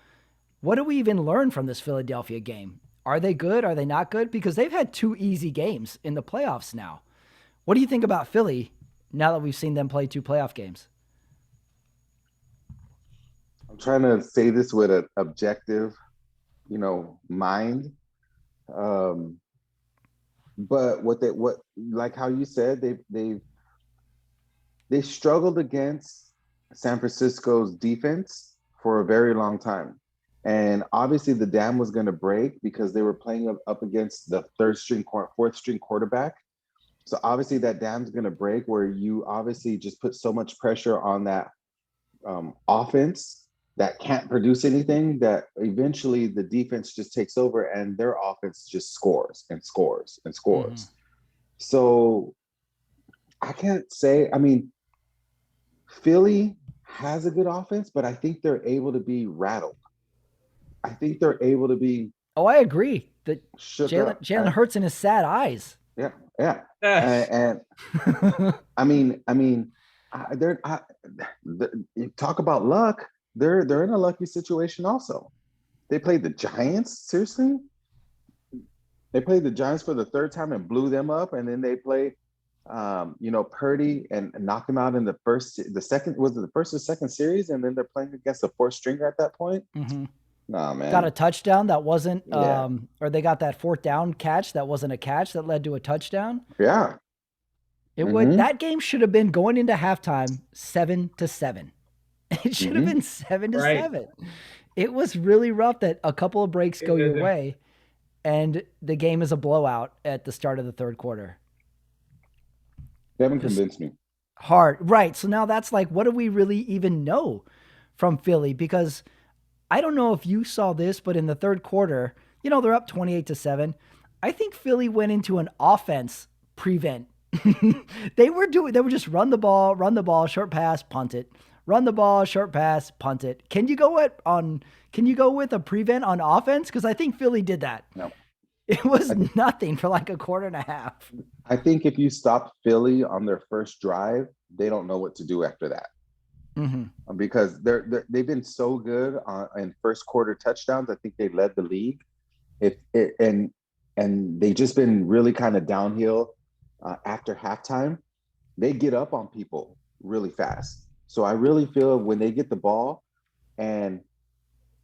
What do we even learn from this Philadelphia game? Are they good? Are they not good? Because they've had 2 easy games in the playoffs now. What do you think about Philly now that we've seen them play 2 playoff games? I'm trying to say this with an objective, mind. But like how you said, they struggled against San Francisco's defense for a very long time. And obviously the dam was going to break because they were playing up against the 4th string quarterback. So obviously that dam's going to break, where you obviously just put so much pressure on that offense that can't produce anything, that eventually the defense just takes over and their offense just scores and scores and scores. Mm-hmm. So I can't say, I mean, Philly has a good offense, but I think they're able to be rattled. I think they're able to be. Oh, I agree. That Jalen Hurts in his sad eyes. Yeah. And I mean, talk about luck. They're in a lucky situation also. They played the Giants. Seriously, they played the Giants for the 3rd time and blew them up, and then they played, Purdy and knocked them out in the second or second series, and then they're playing against the 4th stringer at that point. Mm-hmm. Nah, man. Got a touchdown that wasn't, or they got that 4th down catch that wasn't a catch that led to a touchdown. Yeah. That game should have been going into halftime 7-7. It should have been 7-7. It was really rough that a couple of breaks go your way and the game is a blowout at the start of the third quarter. They haven't convinced me. Hard. Right. So now that's like, what do we really even know from Philly? Because I don't know if you saw this, but in the third quarter, they're up 28-7. I think Philly went into an offense prevent. They were just run the ball, short pass, punt it. Run the ball, short pass, punt it. Can you go with a prevent on offense? Because I think Philly did that. No. It was nothing for like a quarter and a half. I think if you stop Philly on their first drive, they don't know what to do after that. Mm-hmm. Because they've been so good in first quarter touchdowns. I think they led the league. And they've just been really kind of downhill after halftime. They get up on people really fast. So I really feel when they get the ball and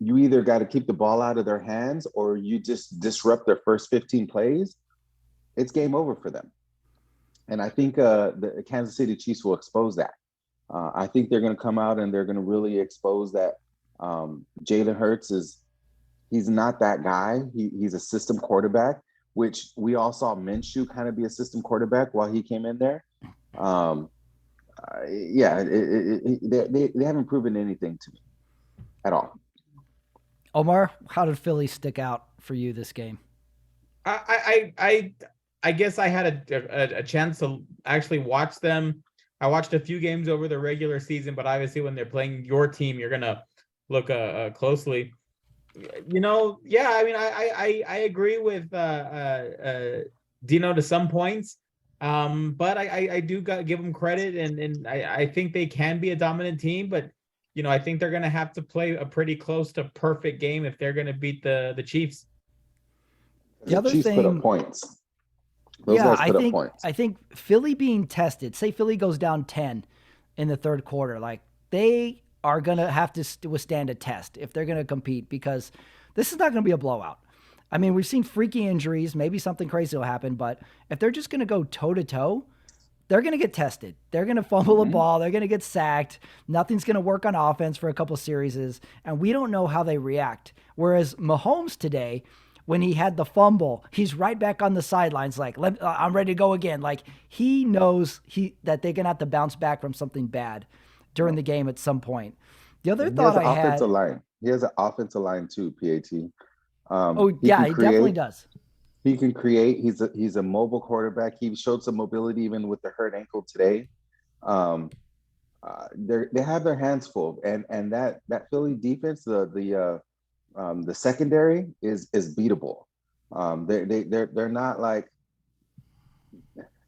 you either got to keep the ball out of their hands or you just disrupt their first 15 plays, it's game over for them. And I think the Kansas City Chiefs will expose that. I think they're going to come out and they're going to really expose that Jalen Hurts he's not that guy. He's a system quarterback, which we all saw Minshew kind of be a system quarterback while he came in there. They haven't proven anything to me at all. Omar, how did Philly stick out for you this game? I guess I had a chance to actually watch them. I watched a few games over the regular season, but obviously when they're playing your team, you're gonna look closely. I mean, I agree with Dino to some points, but I do give them credit, and I think they can be a dominant team, but I think they're gonna have to play a pretty close to perfect game if they're gonna beat the Chiefs. The other Chiefs thing, put up points. Those guys put up points. I think Philly being tested, say Philly goes down 10 in the third quarter, like they are going to have to withstand a test if they're going to compete, because this is not going to be a blowout. I mean, we've seen freaky injuries. Maybe something crazy will happen, but if they're just going to go toe-to-toe, they're going to get tested. They're going to fumble a ball. They're going to get sacked. Nothing's going to work on offense for a couple series, and we don't know how they react. Whereas Mahomes today, when he had the fumble, he's right back on the sidelines like, I'm ready to go again. Like, he knows that they're going to have to bounce back from something bad during the game at some point. The other thought I had... He has an offensive line too, PAT. He definitely does. He can create. He's a mobile quarterback. He showed some mobility even with the hurt ankle today. They have their hands full, and that Philly defense, the secondary is beatable. They're not like,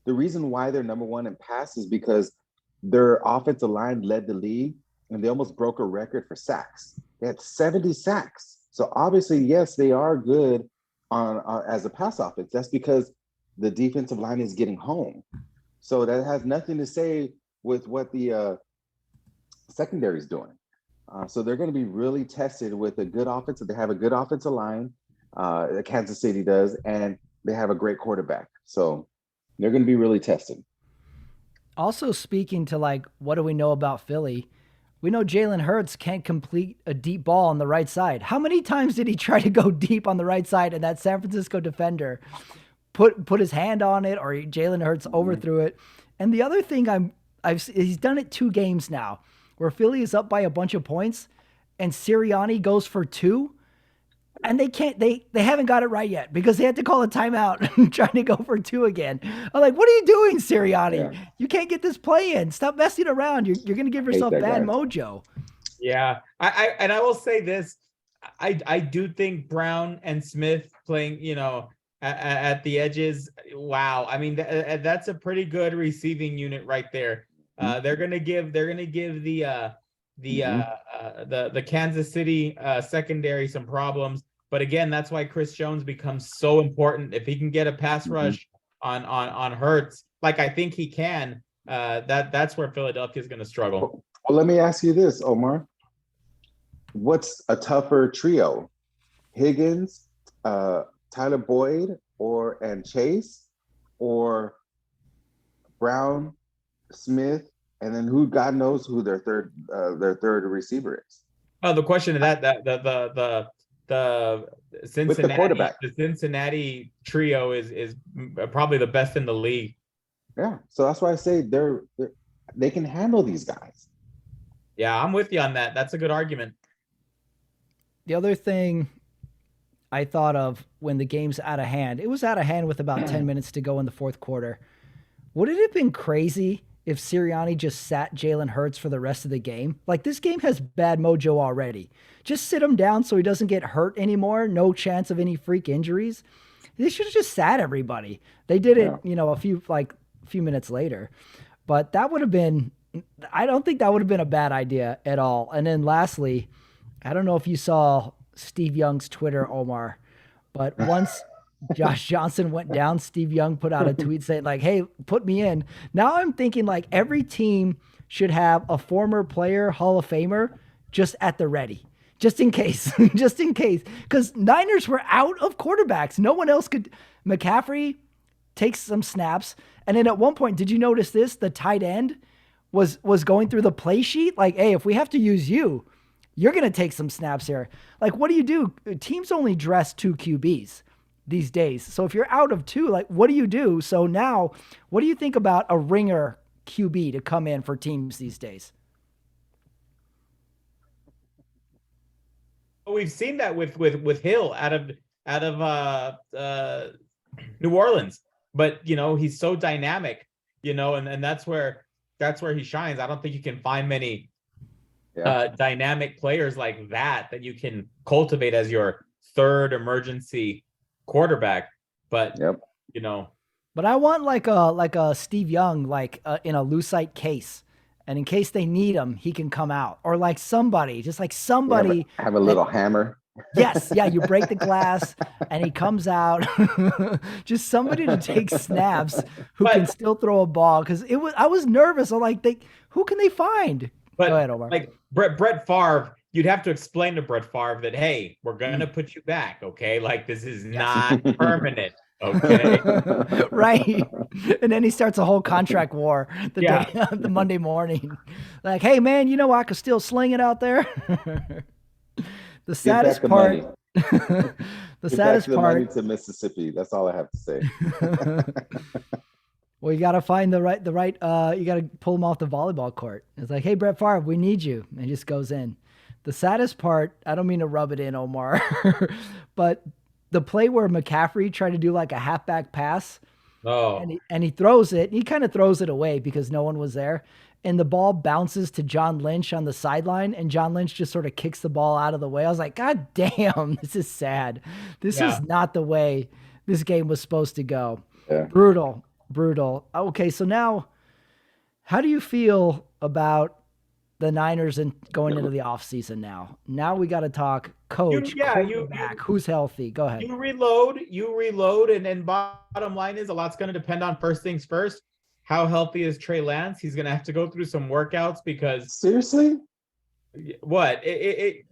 the reason why they're number one in pass is because their offensive line led the league and they almost broke a record for sacks. They had 70 sacks. So obviously, yes, they are good on as a pass offense. That's because the defensive line is getting home. So that has nothing to say with what the secondary is doing. So they're going to be really tested with a good offense. They have a good offensive line, Kansas City does, and they have a great quarterback. So they're going to be really tested. Also, speaking to like, what do we know about Philly? We know Jalen Hurts can't complete a deep ball on the right side. How many times did he try to go deep on the right side and that San Francisco defender put his hand on it, or Jalen Hurts overthrew it? And the other thing he's done it 2 games now, where Philly is up by a bunch of points and Sirianni goes for 2, and they haven't got it right yet because they had to call a timeout trying to go for 2 again. I'm like, what are you doing, Sirianni? Yeah. You can't get this play in. Stop messing around. You're going to give yourself bad mojo. Yeah. I will say this. I do think Brown and Smith playing, at the edges. Wow. I mean, that's a pretty good receiving unit right there. They're gonna give the Kansas City secondary some problems. But again, that's why Chris Jones becomes so important. If he can get a pass rush on Hurts, like I think he can, that's where Philadelphia is going to struggle. Well, let me ask you this, Omar. What's a tougher trio? Higgins, Tyler Boyd, and Chase, or Brown, Smith, and then God knows who their third receiver is. Oh, the question of that the with the quarterback. The Cincinnati trio is probably the best in the league. Yeah, so that's why I say they can handle these guys. Yeah, I'm with you on that. That's a good argument. The other thing I thought of when the game's out of hand, it was out of hand with about 10 minutes to go in the fourth quarter. Would it have been crazy if Sirianni just sat Jalen Hurts for the rest of the game? Like, this game has bad mojo already. Just sit him down so he doesn't get hurt anymore. No chance of any freak injuries. They should have just sat everybody. They did it, a few minutes later. But that would have been, I don't think that would have been a bad idea at all. And then lastly, I don't know if you saw Steve Young's Twitter, Omar, but once Josh Johnson went down, Steve Young put out a tweet saying, like, hey, put me in. Now I'm thinking, like, every team should have a former player, Hall of Famer, just at the ready, just in case, just in case. Because Niners were out of quarterbacks. No one else could. McCaffrey takes some snaps. And then at one point, did you notice this? The tight end was going through the play sheet. Like, hey, if we have to use you, you're going to take some snaps here. Like, what do? Teams only dress 2 QBs these days. So if you're out of 2, like, what do you do? So now, what do you think about a ringer QB to come in for teams these days? Well, we've seen that with Hill out of New Orleans, but he's so dynamic, and that's where he shines. I don't think you can find many dynamic players like that you can cultivate as your third emergency quarterback. But but I want like a Steve Young, like in a lucite case, and in case they need him, he can come out, or like somebody, just like somebody have a little hammer. Yes, yeah, you break the glass and he comes out. Just somebody to take snaps who can still throw a ball, because I was nervous. I'm like, who can they find? But go ahead, Omar. Like Brett Favre, you'd have to explain to Brett Favre that, hey, we're gonna put you back, okay? Like, this is not permanent, okay? Right. And then he starts a whole contract war the Monday morning. Like, hey man, I could still sling it out there. The saddest part. The saddest part. Money to Mississippi. That's all I have to say. Well, you got to find the right. You got to pull him off the volleyball court. It's like, hey, Brett Favre, we need you, and he just goes in. The saddest part. I don't mean to rub it in, Omar, but the play where McCaffrey tried to do like a halfback pass. Oh. And he throws it. He kind of throws it away because no one was there. And the ball bounces to John Lynch on the sideline, and John Lynch just sort of kicks the ball out of the way. I was like, God damn, this is sad. This is not the way this game was supposed to go. Yeah. Brutal. Okay, so now, how do you feel about the Niners and going into the offseason now? Now we got to talk coach, quarterback, who's healthy. Go ahead. You reload, and then bottom line is a lot's going to depend on first things first. How healthy is Trey Lance? He's going to have to go through some workouts because seriously, what you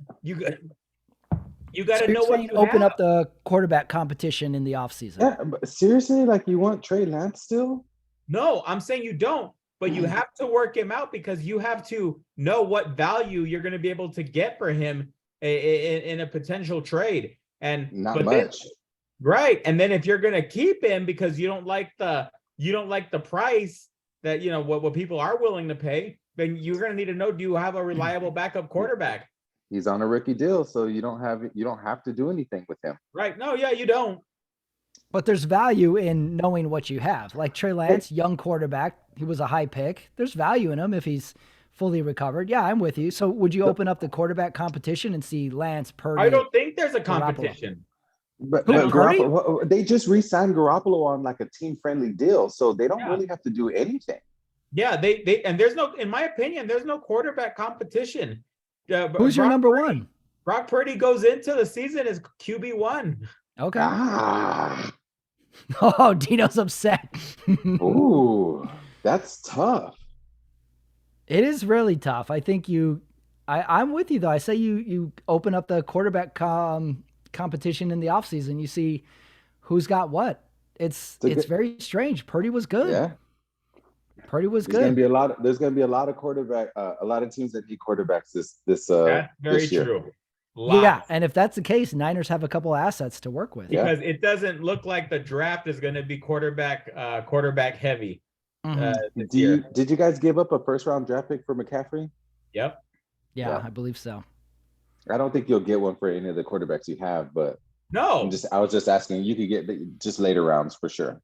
got to know what you open up the quarterback competition in the offseason. Yeah, but seriously, like, you want Trey Lance still? No, I'm saying you don't, but you have to work him out because you have to know what value you're going to be able to get for him in a potential trade. And not much. Right. And then if you're going to keep him because you don't like the price that, what people are willing to pay, then you're going to need to know, do you have a reliable backup quarterback? He's on a rookie deal, so you don't have to do anything with him. Right. No, yeah, you don't. But there's value in knowing what you have. Like Trey Lance, young quarterback, he was a high pick. There's value in him if he's fully recovered. Yeah, I'm with you. So would you open up the quarterback competition and see Lance, Purdy? I don't think there's a competition. But Garoppolo, they just re-signed Garoppolo on like a team-friendly deal, so they don't really have to do anything. Yeah, they and there's no, in my opinion, there's no quarterback competition. Who's your number one? Brock Purdy goes into the season as QB1. Okay. Oh, Dino's upset. Ooh, that's tough. It is really tough. I think I'm with you though. I say you open up the quarterback competition in the offseason. You see who's got what. It's very strange. Purdy was good. Yeah. Purdy was There's going to good. be a lot. There's going to be a lot of a lot of teams that need quarterbacks That's very this year. true. Yeah, and if that's the case, Niners have a couple assets to work with. Because it doesn't look like the draft is going to be quarterback heavy this year. Did you guys give up a first round draft pick for McCaffrey? Yep. Yeah, I believe so. I don't think you'll get one for any of the quarterbacks you have, but no, I was just asking. You could get just later rounds for sure.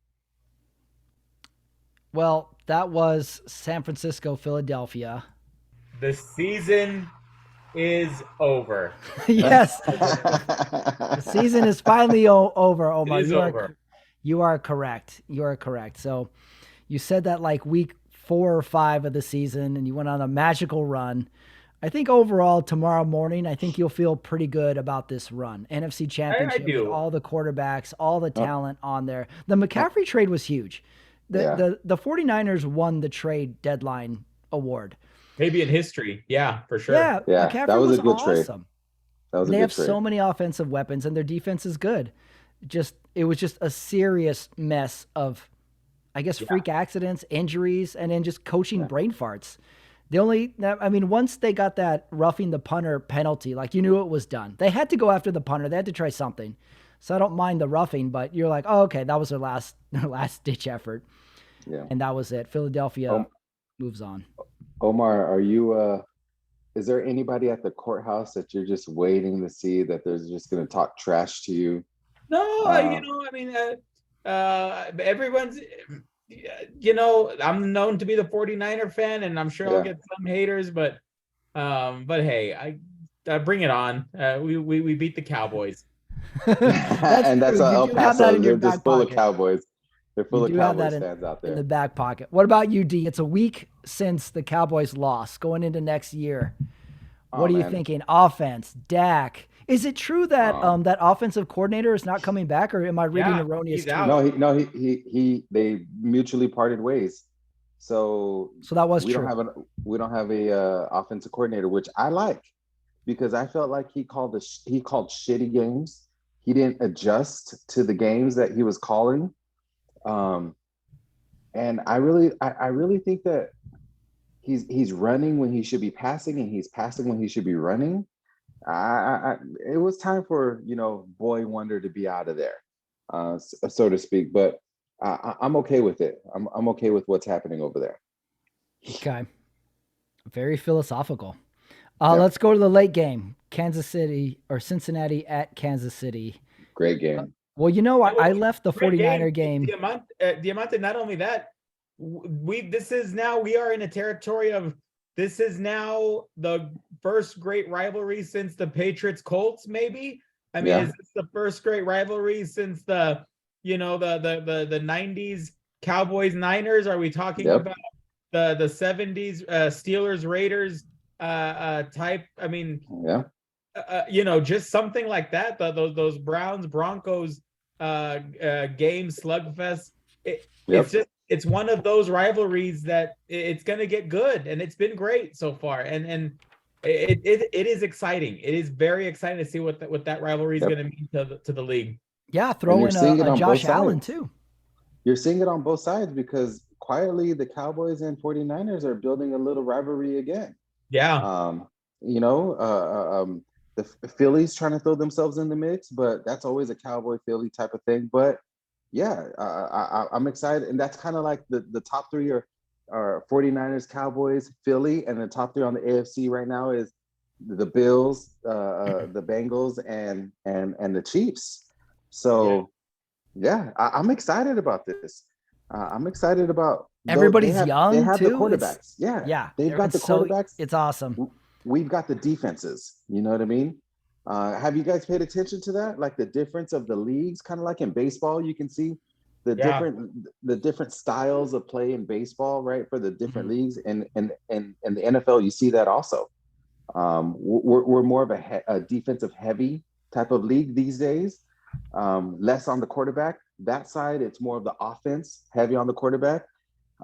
Well, that was San Francisco, Philadelphia. The season is over. Yes. The season is finally over, Omar. It is over. You are correct. You are correct. So you said that like week 4 or 5 of the season, and you went on a magical run. I think overall tomorrow morning, I think you'll feel pretty good about this run. NFC Championship with all the quarterbacks, all the talent on there. The McCaffrey trade was huge. The 49ers won the trade deadline award. Maybe in history. Yeah, for sure. Yeah, McCaffrey that was a good awesome. trade. That was they a good have trade. so many offensive weapons, and their defense is good. It was just a serious mess of, I guess, freak accidents, injuries, and then just coaching brain farts. Once they got that roughing the punter penalty, like you knew it was done. They had to go after the punter. They had to try something. So I don't mind the roughing, but you're like, oh, okay, that was their last ditch effort. Yeah. And that was it. Philadelphia moves on. Omar, are you is there anybody at the courthouse that you're just waiting to see that they're just going to talk trash to you? No, everyone's, I'm known to be the 49er fan, and I'm sure I'll get some haters, but hey, I bring it on. We beat the Cowboys. And that's El Paso. They're just full of Cowboys. They're full of Cowboys fans out there. In the back pocket. What about you, D? It's a week since the Cowboys lost, going into next year. What are you thinking? Offense, Dak. Is it true that that offensive coordinator is not coming back, or am I reading erroneous? They mutually parted ways. So that was true. We don't have a offensive coordinator, which I like, because I felt like he called shitty games. He didn't adjust to the games that he was calling. And I really think that he's running when he should be passing, and he's passing when he should be running. It was time for Boy Wonder to be out of there, so to speak. But I'm okay with it. I'm okay with what's happening over there. Okay, very philosophical. Let's go to the late game. Kansas City or Cincinnati at Kansas City. Great game. Well, I left the 49er game. Diamante, not only that, we are in a territory of, this is now the first great rivalry since the Patriots-Colts, maybe? Is this the first great rivalry since the 90s Cowboys-Niners? Are we talking about the 70s Steelers-Raiders type? Just something like that. Those Browns-Broncos game slugfest. It's one of those rivalries that it's going to get good, and it's been great so far. And it is exciting. It is very exciting to see what that rivalry is going to mean to the league. Yeah, throw in a Josh Allen too. You're seeing it on both sides, because quietly the Cowboys and 49ers are building a little rivalry again. Yeah. The Phillies trying to throw themselves in the mix, but that's always a Cowboy Philly type of thing. But yeah, I'm excited. And that's kind of like the top 3 are 49ers, Cowboys, Philly, and the top 3 on the AFC right now is the Bills, the Bengals, and the Chiefs. So I'm excited about this. I'm excited about everybody's young. They have too. the quarterbacks. They've got the quarterbacks. It's awesome. We've got the defenses. You know what I mean? Have you guys paid attention to that? Like the difference of the leagues, kind of like in baseball, you can see the different styles of play in baseball, right? For the different leagues, and the NFL, you see that also. We're more of a defensive heavy type of league these days. Less on the quarterback. That side, it's more of the offense, heavy on the quarterback,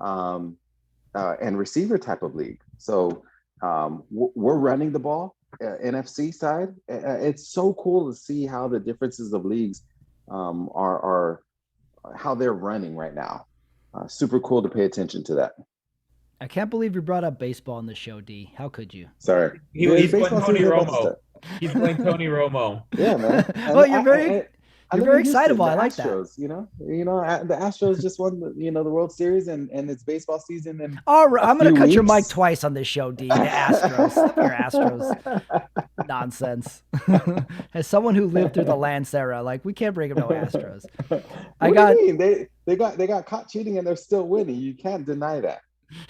and receiver type of league. So we're running the ball, NFC side. It's so cool to see how the differences of leagues are how they're running right now. Super cool to pay attention to that. I can't believe you brought up baseball on the show, D. How could you? Sorry. He's going Baseball Tony season about to Romo. start. He's going Tony Romo. Yeah, man. Well, And you're very I you're live very in Houston, excitable. the I like that. Astros, the Astros just won the World Series, and it's baseball season. And All right, I'm going to cut your mic weeks. twice on this show, D. The Astros. Stop your Astros nonsense. As someone who lived through the Lance era, like, we can't bring up no Astros. What do you mean? They got caught cheating and they're still winning. You can't deny that.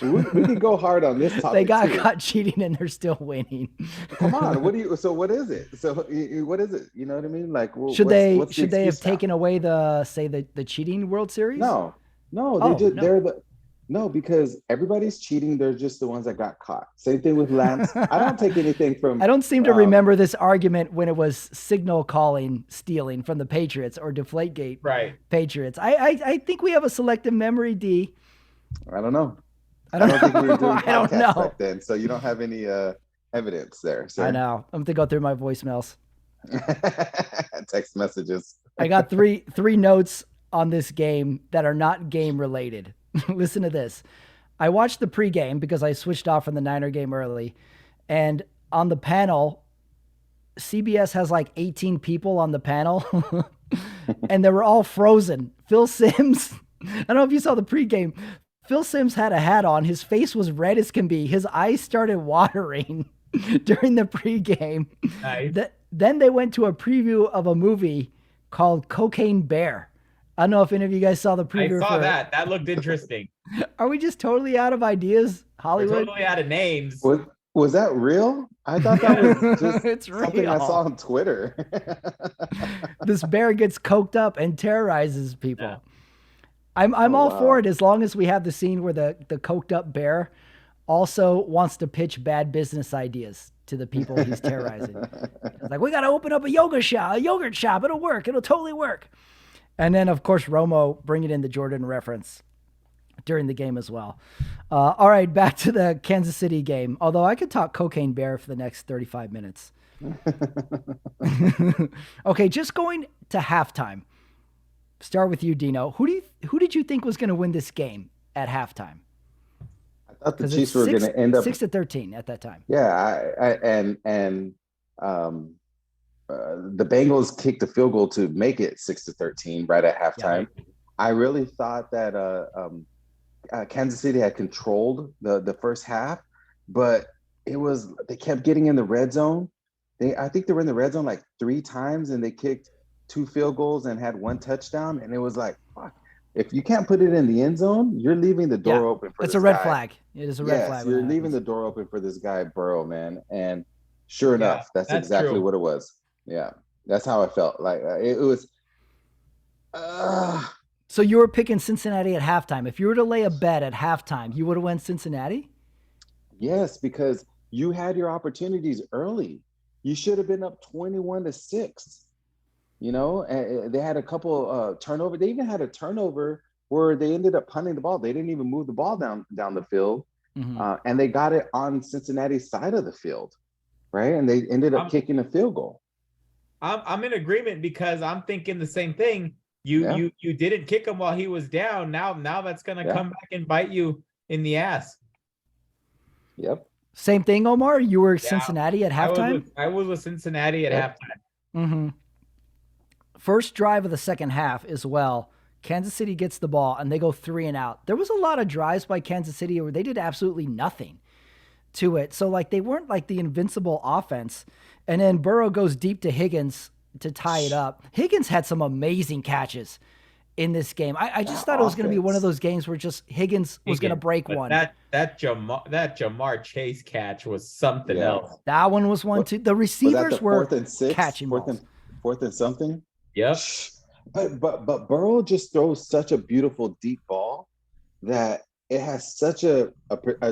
We can go hard on this topic. They got too. caught cheating and they're still winning. Come on, what is it? So what is it? You know what I mean? Like, should they have now? taken away the cheating World Series? No, because everybody's cheating. They're just the ones that got caught. Same thing with Lance. I don't take anything from. I don't seem to remember this argument when it was signal calling stealing from the Patriots or Deflategate Patriots. I think we have a selective memory, D. I don't know. I don't think we were doing I don't know. back then, so you don't have any evidence there. Sir. I know. I'm gonna go through my voicemails. Text messages. I got three notes on this game that are not game related. Listen to this. I watched the pregame because I switched off from the Niner game early, and on the panel, CBS has like 18 people on the panel, and they were all frozen. Phil Simms. I don't know if you saw the pregame. Phil Simms had a hat on. His face was red as can be. His eyes started watering during the pregame. Nice. Then they went to a preview of a movie called Cocaine Bear. I don't know if any of you guys saw the preview. I saw that. That looked interesting. Are we just totally out of ideas, Hollywood? We're totally out of names. Was that real? I thought that was just it's something real. I saw on Twitter. This bear gets coked up and terrorizes people. Yeah. I'm all for it as long as we have the scene where the coked up bear also wants to pitch bad business ideas to the people he's terrorizing. It's like, we got to open up a yogurt shop. It'll work. It'll totally work. And then, of course, Romo bringing in the Jordan reference during the game as well. All right, back to the Kansas City game. Although I could talk Cocaine Bear for the next 35 minutes. Okay, just going to halftime. Start with you, Dino. Who did you think was going to win this game at halftime? I thought the Chiefs were going to end up 6-13 at that time. Yeah, the Bengals kicked a field goal to make it 6-13 right at halftime. Yeah. I really thought that Kansas City had controlled the first half, but they kept getting in the red zone. I think they were in the red zone like 3 times, and they kicked 2 field goals and had 1 touchdown. And it was like, fuck, if you can't put it in the end zone, you're leaving the door open for this guy. It's a red flag. It is a red flag. You're leaving the door open for this guy, Burrow, man. And sure enough, that's exactly true. What it was. Yeah, that's how I felt. Like it was. So you were picking Cincinnati at halftime. If you were to lay a bet at halftime, you would have went Cincinnati? Yes, because you had your opportunities early. You should have been up 21-6. You know, and they had a couple turnovers. They even had a turnover where they ended up punting the ball. They didn't even move the ball down the field, and they got it on Cincinnati's side of the field, right? And they ended up kicking a field goal. I'm in agreement because I'm thinking the same thing. You didn't kick him while he was down. Now that's gonna come back and bite you in the ass. Yep. Same thing, Omar. You were Cincinnati at halftime. I was with Cincinnati at halftime. Mm-hmm. First drive of the second half as well. Kansas City gets the ball and they go 3 and out. There was a lot of drives by Kansas City where they did absolutely nothing to it. So like they weren't like the invincible offense. And then Burrow goes deep to Higgins to tie it up. Higgins had some amazing catches in this game. I just thought it was going to be one of those games where just Higgins was going to break one. That Jamar Chase catch was something else. That one was one too. The receivers were 4th and 6, catching fourth and something. Yep. But Burrow just throws such a beautiful deep ball that it has such a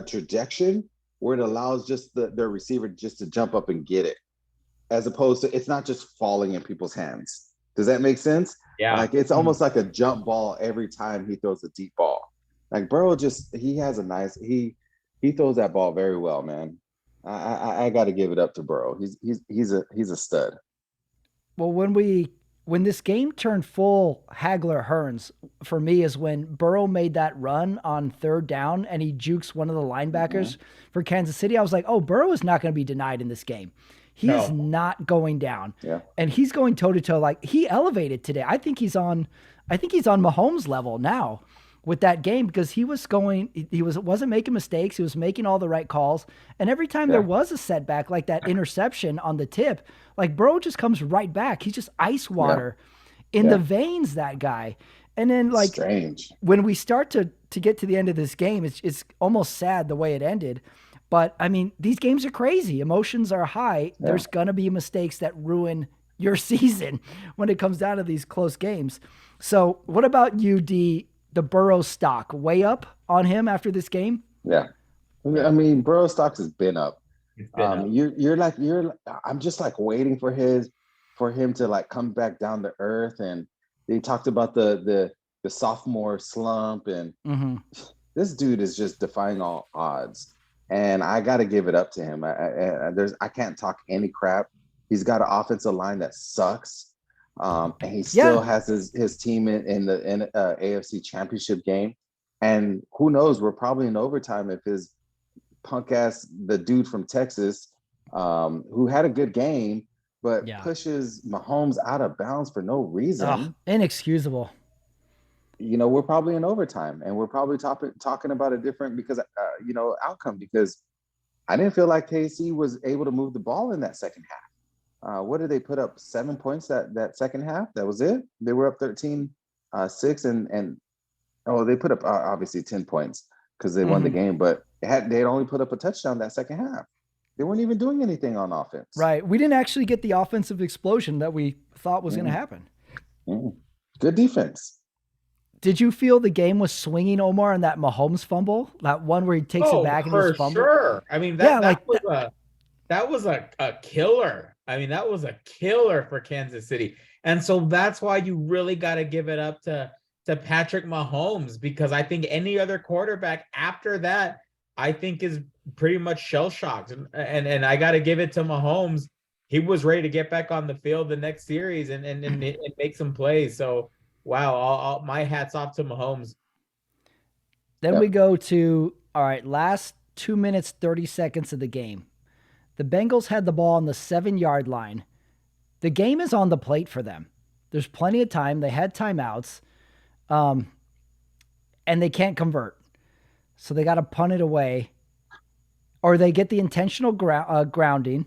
trajectory where it allows just their receiver just to jump up and get it, as opposed to it's not just falling in people's hands. Does that make sense? Yeah. Like it's almost like a jump ball every time he throws a deep ball. Like Burrow he has a nice he throws that ball very well, man. I got to give it up to Burrow. He's a stud. Well, when we when this game turned full Hagler Hearns for me is when Burrow made that run on third down and he jukes one of the linebackers for Kansas City. I was like, oh, Burrow is not going to be denied in this game. He is not going down. Yeah. And he's going toe to toe. Like, he elevated today. I think he's on Mahomes level now with that game, because he wasn't making mistakes. He was making all the right calls. And every time there was a setback, like that interception on the tip, like, Burrow just comes right back. He's just ice water in the veins, that guy. And then, like, strange. When we start to get to the end of this game, it's almost sad the way it ended. But I mean, these games are crazy. Emotions are high. Yeah. There's going to be mistakes that ruin your season when it comes down to these close games. So what about you, D? The Burrow stock way up on him after this game? Yeah. I mean, Burrow stocks has been up. I'm just like waiting for him to like come back down to earth. And they talked about the sophomore slump, and this dude is just defying all odds. And I got to give it up to him. I can't talk any crap. He's got an offensive line that sucks. And he still has his team in the AFC Championship game. And who knows, we're probably in overtime if his punk ass, the dude from Texas, who had a good game, but pushes Mahomes out of bounds for no reason. Inexcusable. You know, we're probably in overtime, and we're probably talking about a different outcome, because I didn't feel like KC was able to move the ball in that second half. What did they put up? 7 points that second half? That was it? They were up 13-6, and they put up obviously 10 points because they won the game, but they'd only put up a touchdown that second half. They weren't even doing anything on offense. Right. We didn't actually get the offensive explosion that we thought was going to happen. Good defense. Did you feel the game was swinging, Omar, on that Mahomes fumble? That one where he takes it back and just fumbles? Sure. I mean, that was a killer. I mean, that was a killer for Kansas City. And so that's why you really got to give it up to Patrick Mahomes, because I think any other quarterback after that, I think, is pretty much shell-shocked. And I got to give it to Mahomes. He was ready to get back on the field the next series and make some plays. So, wow, all my hat's off to Mahomes. Then we go to, all right, last 2 minutes, 30 seconds of the game. The Bengals had the ball on the 7-yard line. The game is on the plate for them. There's plenty of time. They had timeouts, and they can't convert. So they got to punt it away, or they get the intentional grounding,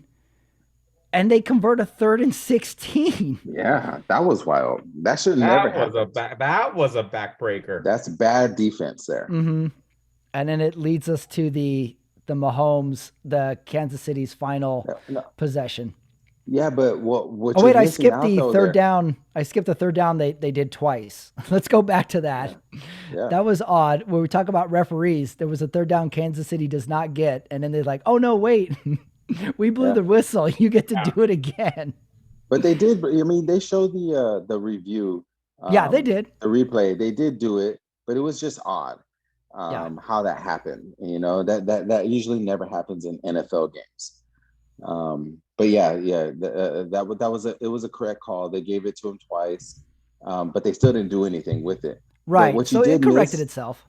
and they convert a 3rd and 16. Yeah, that was wild. That should never happen. That was a backbreaker. That's bad defense there. And then it leads us to the Mahomes, the Kansas City's final possession. Yeah, but what? Oh wait, I skipped the third down. I skipped the third down. They did twice. Let's go back to that. Yeah. That was odd. When we talk about referees, there was a third down Kansas City does not get, and then they're like, "Oh no, wait, we blew the whistle. You get to do it again." But they did. I mean, they showed the review. They did the replay. They did do it, but it was just odd. How that happened, that usually never happens in NFL games. But it was a correct call. They gave it to him twice, but they still didn't do anything with it. Right. So it corrected itself.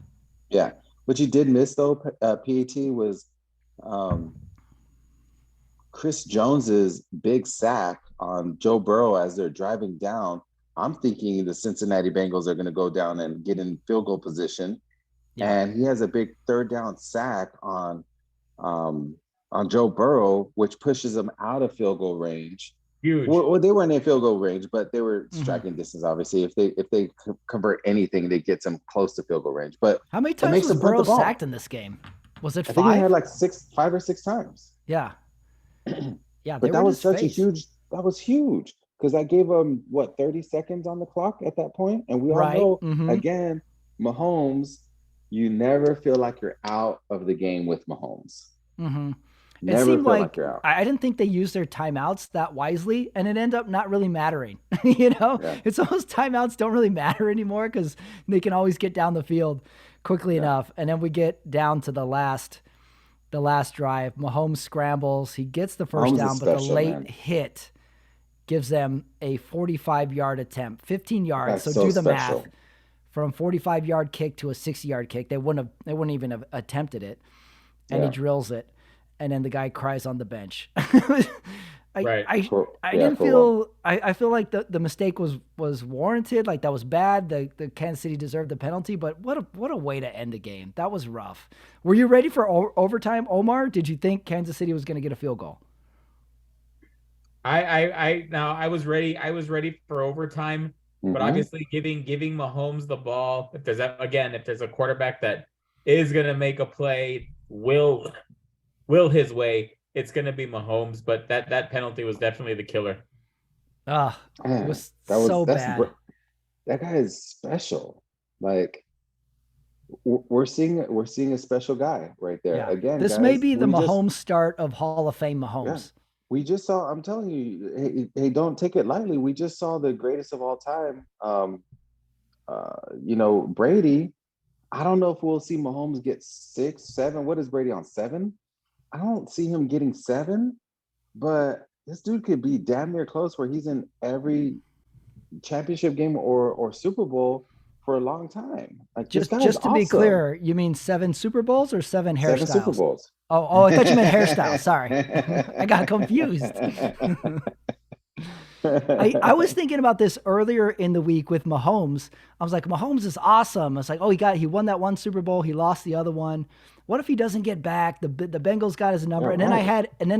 Yeah. What you did miss though, PAT, was Chris Jones's big sack on Joe Burrow as they're driving down. I'm thinking the Cincinnati Bengals are going to go down and get in field goal position. Yeah. And he has a big 3rd down sack on Joe Burrow, which pushes them out of field goal range. Huge. Well, they weren't in field goal range, but they were striking distance. Obviously, if they convert anything, they get them close to field goal range. But how many times was Burrow sacked in this game? Was it 5? I think he had like 5 or 6 times. Yeah. Yeah. But that was such a huge. That was huge because I gave them 30 seconds on the clock at that point, and we all know again, Mahomes. You never feel like you're out of the game with Mahomes. It seemed like I didn't think they used their timeouts that wisely, and it ended up not really mattering. It's almost timeouts don't really matter anymore because they can always get down the field quickly enough. And then we get down to the last drive. Mahomes scrambles. He gets the first down, but the late hit gives them a 45-yard attempt, 15 yards. That's So do the special. math. From 45-yard kick to a 60-yard kick, they wouldn't even have attempted it, and he drills it, and then the guy cries on the bench. I didn't feel I feel like the mistake was warranted. Like that was bad. The Kansas City deserved the penalty, but what a way to end the game. That was rough. Were you ready for overtime, Omar? Did you think Kansas City was going to get a field goal? I was ready. I was ready for overtime, but obviously giving Mahomes the ball. If there's a quarterback that is going to make a play, will his way, it's going to be Mahomes. But that penalty was definitely the killer. It was so bad. That guy is special. Like we're seeing a special guy right there. Yeah. Again, this guys, may be the Mahomes start of Hall of Fame Mahomes. Yeah. We just saw, I'm telling you, hey, don't take it lightly. We just saw the greatest of all time. Brady, I don't know if we'll see Mahomes get 6, 7. What is Brady on, 7? I don't see him getting 7, but this dude could be damn near close where he's in every championship game or Super Bowl for a long time. Like just to be clear, you mean 7 Super Bowls or 7 hairstyles? 7 Super Bowls. Oh, I thought you meant hairstyle. Sorry. I got confused. I was thinking about this earlier in the week with Mahomes. I was like, Mahomes is awesome. I was like, oh, he won that one Super Bowl. He lost the other one. What if he doesn't get back? The Bengals got his number. And then I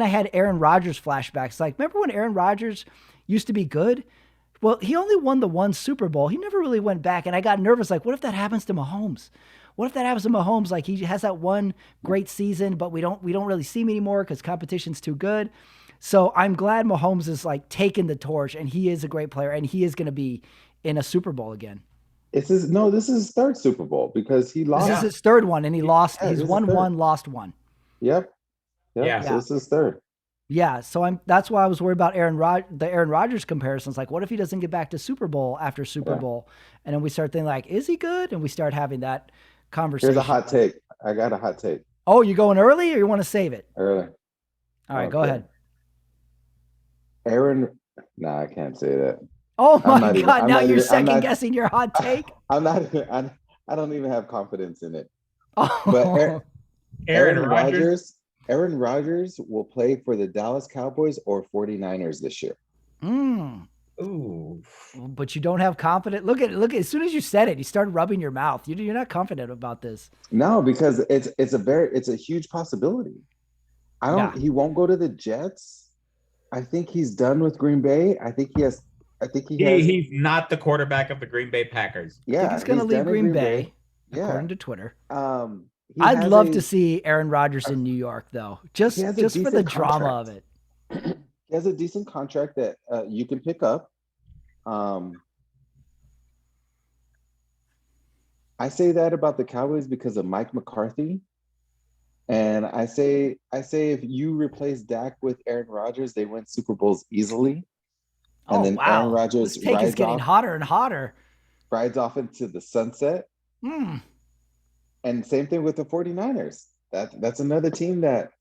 had Aaron Rodgers flashbacks. Like, remember when Aaron Rodgers used to be good? Well, he only won the one Super Bowl. He never really went back. And I got nervous. Like, what if that happens to Mahomes? What if that happens to Mahomes? Like, he has that one great season, but we don't really see him anymore because competition's too good. So I'm glad Mahomes is like taking the torch, and he is a great player, and he is going to be in a Super Bowl again. This is his third Super Bowl because he lost. This is his third one, and he lost. Yeah, he's won one, lost one. Yep. Yeah. So this is his third. Yeah, so that's why I was worried about the Aaron Rodgers comparisons. Like, what if he doesn't get back to Super Bowl after Super Bowl? And then we start thinking, like, is he good? And we start having that conversation. Here's a hot take. I got a hot take. Oh, you going early or you want to save it? Early. All right, go ahead. I can't say that. Oh my God, now you're second guessing your hot take? I don't even have confidence in it. Oh. But Aaron Rodgers will play for the Dallas Cowboys or 49ers this year. Ooh. But you don't have confidence. Look at as soon as you said it, you started rubbing your mouth. You're not confident about this. No, because it's a huge possibility. He won't go to the Jets. I think he's done with Green Bay. He's not the quarterback of the Green Bay Packers. Yeah, I think he's going to leave Green Bay, according to Twitter. I'd love to see Aaron Rodgers in New York, though, just for the drama of it. He has a decent contract that you can pick up. I say that about the Cowboys because of Mike McCarthy. And I say if you replace Dak with Aaron Rodgers, they win Super Bowls easily. And then wow. Aaron Rodgers this take is getting hotter and hotter. Rides off into the sunset. And same thing with the 49ers. That's another team that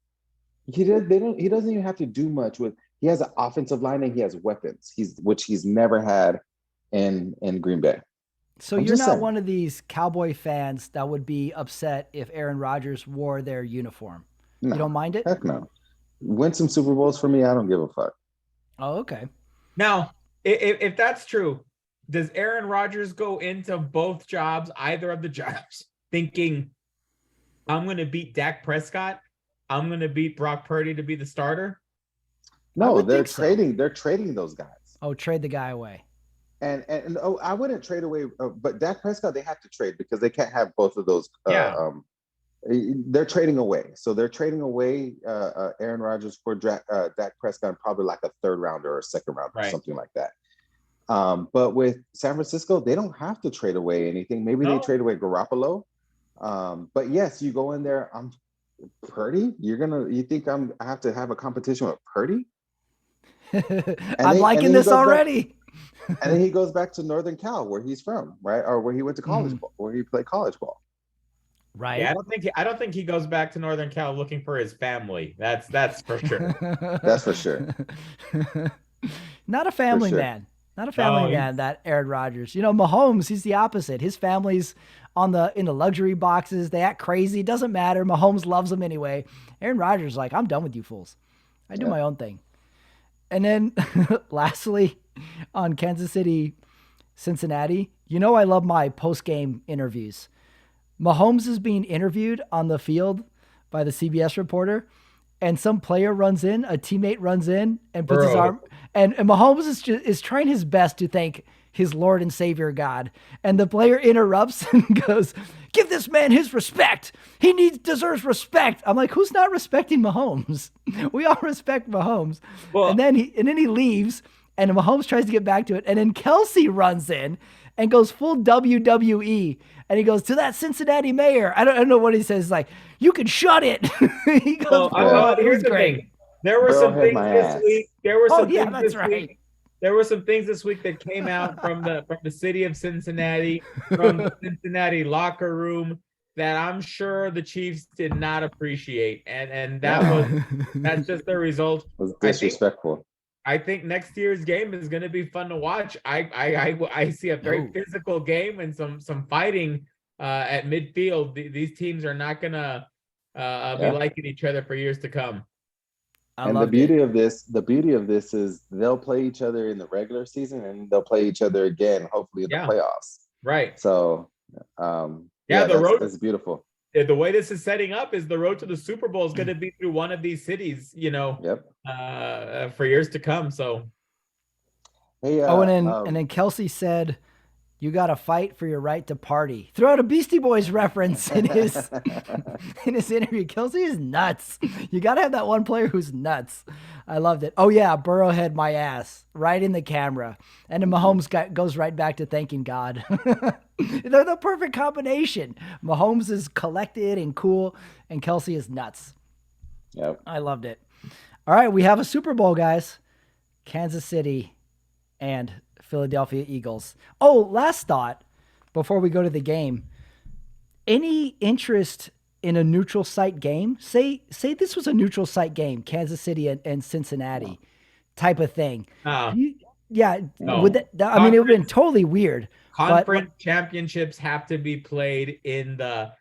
he doesn't even have to do much with. He has an offensive line and he has weapons. Which he's never had in Green Bay. So you're not one of these Cowboy fans that would be upset if Aaron Rodgers wore their uniform. No, you don't mind it? Heck no. Win some Super Bowls for me. I don't give a fuck. Oh, okay. Now, if that's true, does Aaron Rodgers go into both jobs, either of the jobs, thinking, I'm going to beat Dak Prescott, I'm going to beat Brock Purdy to be the starter? No, they're trading. They're trading those guys. Oh, trade the guy away. And I wouldn't trade away, but Dak Prescott they have to trade because they can't have both of those. They're trading away, so they're trading away Aaron Rodgers for Dak Prescott, probably like a third rounder or a second rounder, or something like that. But with San Francisco, they don't have to trade away anything. Maybe they trade away Garoppolo. But yes, you go in there. I'm Purdy. You think I have to have a competition with Purdy? I'm liking this already. And then he goes back to Northern Cal, where he's from, right? Or where he went to college ball, where he played college ball. Right. Yeah, I don't think he goes back to Northern Cal looking for his family. That's for sure. That's for sure. Not a family sure. man. Not a family No, man, that Aaron Rodgers. You know, Mahomes, he's the opposite. His family's in the luxury boxes. They act crazy. It doesn't matter. Mahomes loves them anyway. Aaron Rodgers is like, I'm done with you fools. I do my own thing. And then lastly, on Kansas City, Cincinnati, you know I love my post-game interviews. Mahomes is being interviewed on the field by the CBS reporter, and some player runs in, a teammate runs in and puts his arm, and Mahomes is trying his best to thank his Lord and Savior God, and the player interrupts and goes, "Give this man his respect. He deserves respect." I'm like, who's not respecting Mahomes? We all respect Mahomes. Well, and then he leaves, and Mahomes tries to get back to it, and then Kelsey runs in and goes full WWE. And he goes, "To that Cincinnati mayor." I don't know what he says. He's like, "You can shut it." He goes, well, it was here's the great. thing. There were Burrow some had things my this ass. week. There were some things that's this right. week. There were some things this week that came out from the city of Cincinnati, from the Cincinnati locker room, that I'm sure the Chiefs did not appreciate, and that's just the result. It was disrespectful. I think next year's game is going to be fun to watch. I see a very physical game and some fighting at midfield. These teams are not going to be liking each other for years to come. And the beauty of this is they'll play each other in the regular season, and they'll play each other again, hopefully in the playoffs. Right. So, the road is beautiful. The way this is setting up is the road to the Super Bowl is going to be through one of these cities, for years to come. So, hey, and then Kelsey said, "You got to fight for your right to party." Throw out a Beastie Boys reference in his interview. Kelsey is nuts. You got to have that one player who's nuts. I loved it. Oh yeah, Burrow had my ass right in the camera, and then Mahomes goes right back to thanking God. They're the perfect combination. Mahomes is collected and cool, and Kelsey is nuts. Yep. I loved it. All right, we have a Super Bowl, guys. Kansas City and Philadelphia Eagles. Oh, last thought before we go to the game. Any interest in a neutral site game? Say this was a neutral site game, Kansas City and Cincinnati type of thing. No. Would that, I mean, it would have been totally weird. Conference championships have to be played in the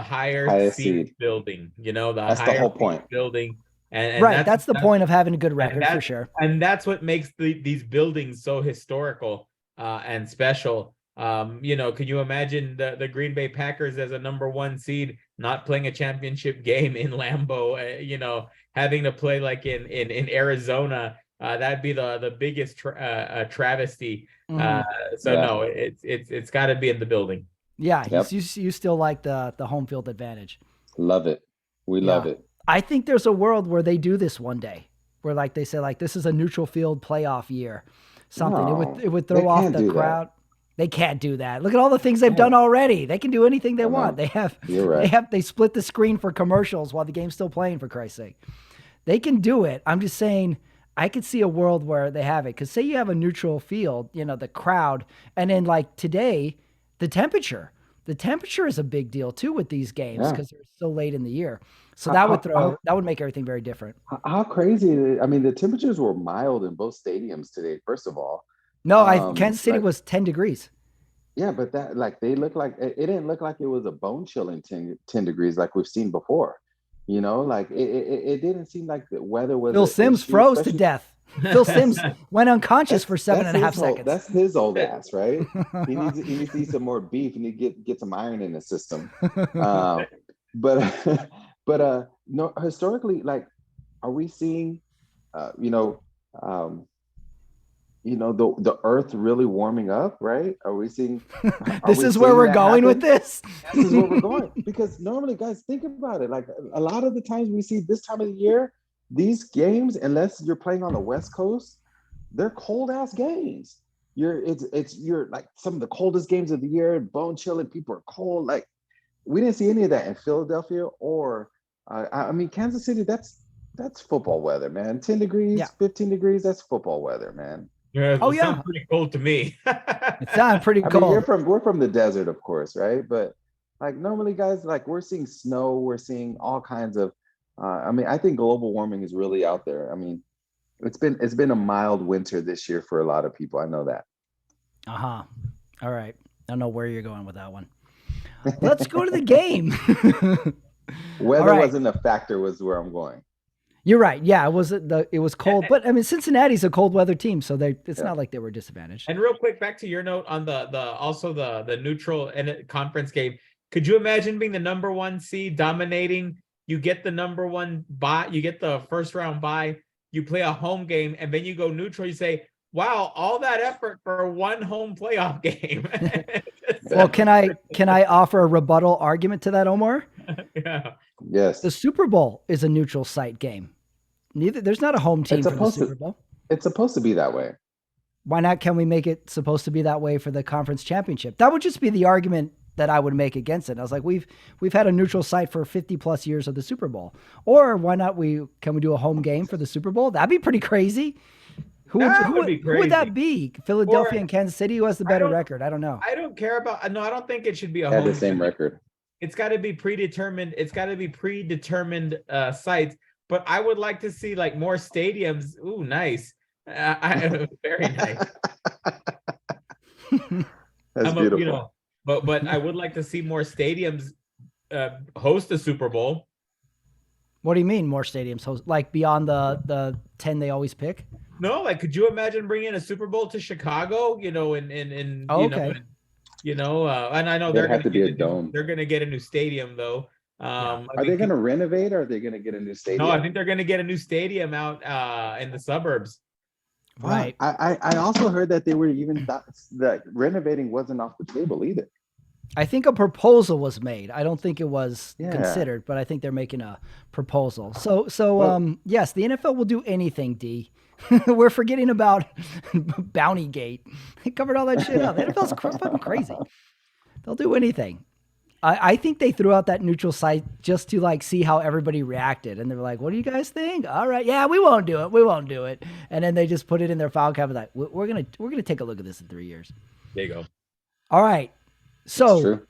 higher seed building. That's the whole point. Building. And right, that's the point of having a good record for sure. And that's what makes these buildings so historical and special. Can you imagine the Green Bay Packers as a number 1 seed not playing a championship game in Lambeau? Having to play like in Arizona, that'd be the biggest travesty. No, it's got to be in the building. Yeah, you still like the home field advantage. Love it. We love it. I think there's a world where they do this one day, where like they say like this is a neutral field playoff year, something. No, it would throw off the crowd. They can't do that. Look at all the things they've done already. They can do anything they want. They have. You're right. They split the screen for commercials while the game's still playing. For Christ's sake, they can do it. I'm just saying. I could see a world where they have it. Because say you have a neutral field, the crowd, and then like today, the temperature. The temperature is a big deal too with these games because they're so late in the year. So that would make everything very different. How crazy! I mean, the temperatures were mild in both stadiums today. First of all, no, Kansas City was 10 degrees. Yeah, but that they look like it didn't look like it was a bone chilling 10 degrees like we've seen before. It didn't seem like the weather was. Phil Simms froze to death. Phil Simms went unconscious for 7.5 seconds. That's his old ass, right? He needs to eat some more beef and he get some iron in the system. But no, historically, like, are we seeing, the earth really warming up, right? Are we seeing? This is where we're going with this. This is where we're going because normally, guys, think about it. Like a lot of the times we see this time of the year, these games, unless you're playing on the West Coast, they're cold ass games. You're like some of the coldest games of the year, bone chilling. People are cold. Like we didn't see any of that in Philadelphia or, Kansas City. That's football weather, man. 10 degrees, 15 degrees. That's football weather, man. Yeah, sounds pretty cold to me. It sounds pretty cold. We're from the desert, of course, right? But like normally, guys, like we're seeing snow, we're seeing all kinds of. I think global warming is really out there. I mean, It's been a mild winter this year for a lot of people. I know that. Uh-huh. All right. I don't know where you're going with that one. Let's go to the game. Weather right. wasn't a factor, was where I'm going. You're right. Yeah, it was cold, but I mean Cincinnati's a cold weather team, so it's not like they were disadvantaged. And real quick, back to your note on the neutral and conference game. Could you imagine being the number 1 seed, dominating? You get the number 1 bye, you get the first round bye, you play a home game, and then you go neutral. You say, "Wow, all that effort for one home playoff game." Well, can I offer a rebuttal argument to that, Omar? Yeah. Yes. The Super Bowl is a neutral site game. There's not a home team for the Super Bowl. It's supposed to be that way. Why not? Can we make it supposed to be that way for the conference championship? That would just be the argument that I would make against it. I was like, we've had a neutral site for 50 plus years of the Super Bowl. Or why not can we do a home game for the Super Bowl? That'd be pretty crazy. Who would that be? Philadelphia and Kansas City? Who has the better record? I don't know. I don't care about. No, I don't think it should be a Had home. the same record. It's got to be predetermined. It's got to be predetermined sites. But I would like to see like more stadiums. Ooh, nice. Very nice. That's beautiful. But I would like to see more stadiums host the Super Bowl. What do you mean more stadiums host? Like beyond the 10 they always pick? No, like could you imagine bringing a Super Bowl to Chicago? And I know they're going to be a dome. They're going to get a new stadium though. Are they going to renovate, or are they going to get a new stadium? No, I think they're going to get a new stadium out in the suburbs. Right. I also heard that they were even that renovating wasn't off the table either. I think a proposal was made. I don't think it was considered, but I think they're making a proposal. So yes, the NFL will do anything, D. We're forgetting about Bounty Gate. They covered all that shit up. The NFL's fucking crazy. They'll do anything. I think they threw out that neutral site just to like see how everybody reacted. And they were like, what do you guys think? All right. Yeah, we won't do it. We won't do it. And then they just put it in their file cabinet. Like, we're going to take a look at this in 3 years. There you go. All right. So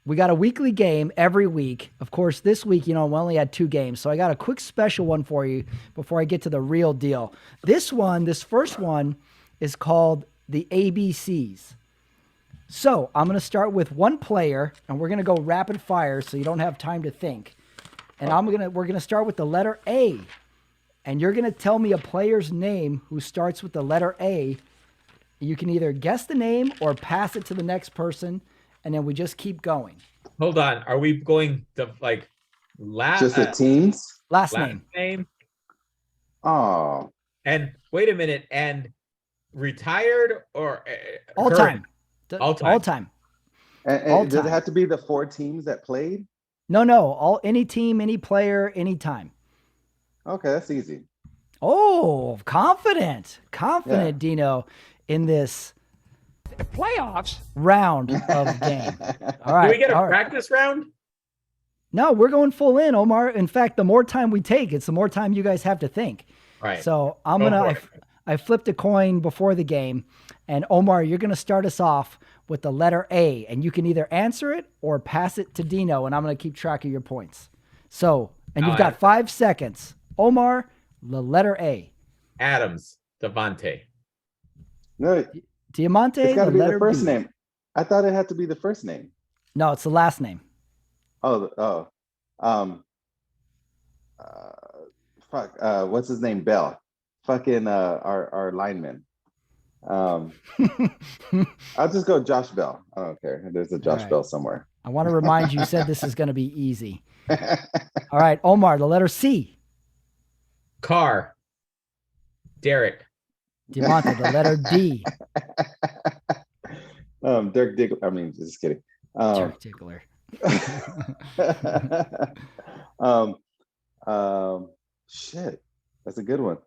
we got a weekly game every week. Of course, this week, we only had 2 games. So I got a quick special one for you before I get to the real deal. This first one is called the ABCs. So I'm going to start with one player, and we're going to go rapid fire so you don't have time to think. And we're going to start with the letter A. And you're going to tell me a player's name who starts with the letter A. You can either guess the name or pass it to the next person, and then we just keep going. Hold on. Are we going to like just the teams? Last name. Oh. And wait a minute. And retired or all current? Time. All time. And does it have to be the 4 teams that played? No. Any team, any player, any time. Okay, that's easy. Oh, confident, Dino, in this playoffs round of game. All right. Do we get a practice round? No, we're going full in, Omar. In fact, the more time we take, it's the more time you guys have to think. Right. So I flipped a coin before the game, and Omar, you're going to start us off with the letter A, and you can either answer it or pass it to Dino, and I'm going to keep track of your points. So, and you've got 5 seconds. Omar, the letter A. Adams, Devontae. No, Diamante. It's got to be the first B. name. I thought it had to be the first name. No, it's the last name. What's his name? Bell. Fucking our lineman. I'll just go Josh Bell. I don't care. There's a Josh Bell somewhere. I want to remind you said this is going to be easy. All right, Omar, the letter C. Carr. Derek. Diamante, the letter D. Dirk Diggler. I mean, just kidding. Dirk Diggler. Shit. That's a good one.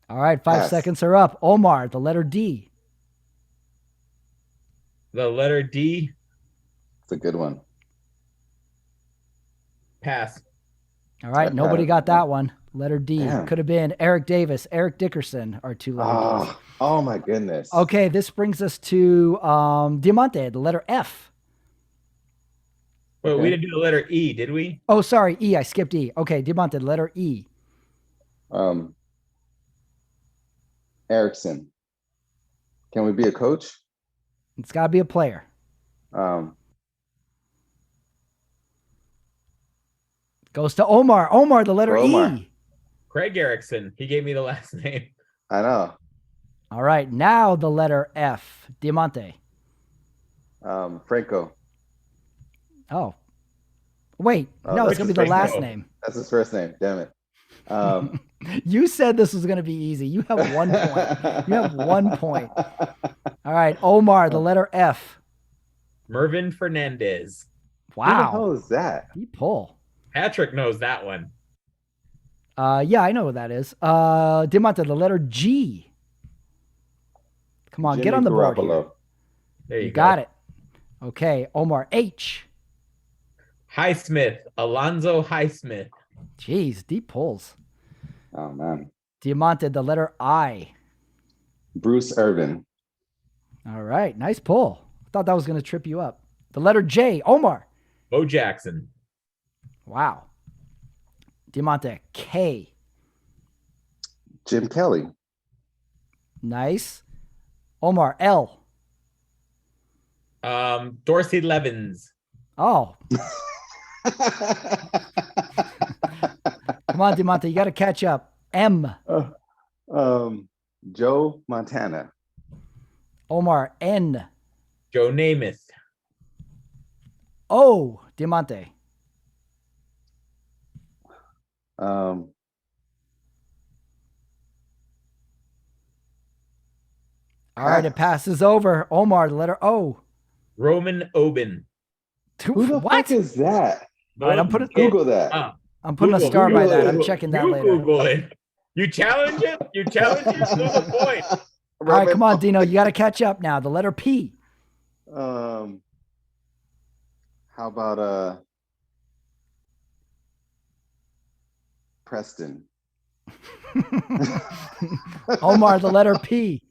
All right, 5 seconds are up. Omar, the letter D. The letter D. It's a good one. Pass. All right, nobody got that one. Letter D. Could have been Eric Davis, Eric Dickerson are 2 letter Ds. Oh my goodness. Okay, this brings us to Diamante, the letter F. Well, we Okay. didn't do the letter E, did we? Oh, sorry, E. I skipped E. Okay, Diamante, letter E. Erickson. Can we be a coach? It's got to be a player. Goes to Omar. Omar, the letter Omar. E. Craig Erickson. He gave me the last name. I know. All right, now the letter F. Diamante. Franco. Oh. Wait, Oh, no, it's that's going to his be the first last name. name. That's his first name. Damn it. You said this was going to be easy. You have 1 point. You have 1 point. All right, Omar, the letter F. Mervin Fernandez. Who the hell Wow. is that? He pull. Patrick knows that one. Yeah, I know what that is. Diamante, the letter G. Come on, get Jimmy on the board here. Garoppolo. There You you got go. it. Okay, Omar, H. Highsmith. Alonzo Highsmith. Jeez, deep pulls. Oh man. Diamante, the letter I. Bruce Irvin. All right, nice pull. I thought that was going to trip you up. The letter J, Omar. Bo Jackson. Wow. Diamante, K. Jim Kelly. Nice. Omar, L. Dorsey Levens. Oh, come on, Diamante, you got to catch up. M. Joe Montana. Omar, N. Joe Namath. O. Diamante. All right, it passes over. Omar, the letter O. Roman Oben. Who the What? fuck is that? All right, I'm putting Google that. I'm putting a Google, star by Google that. it. I'm checking that You later. Google it. You challenge it? You challenge it? There's a point. All right, come on, Dino. You got to catch up now. The letter P. How about Preston? Omar, the letter P.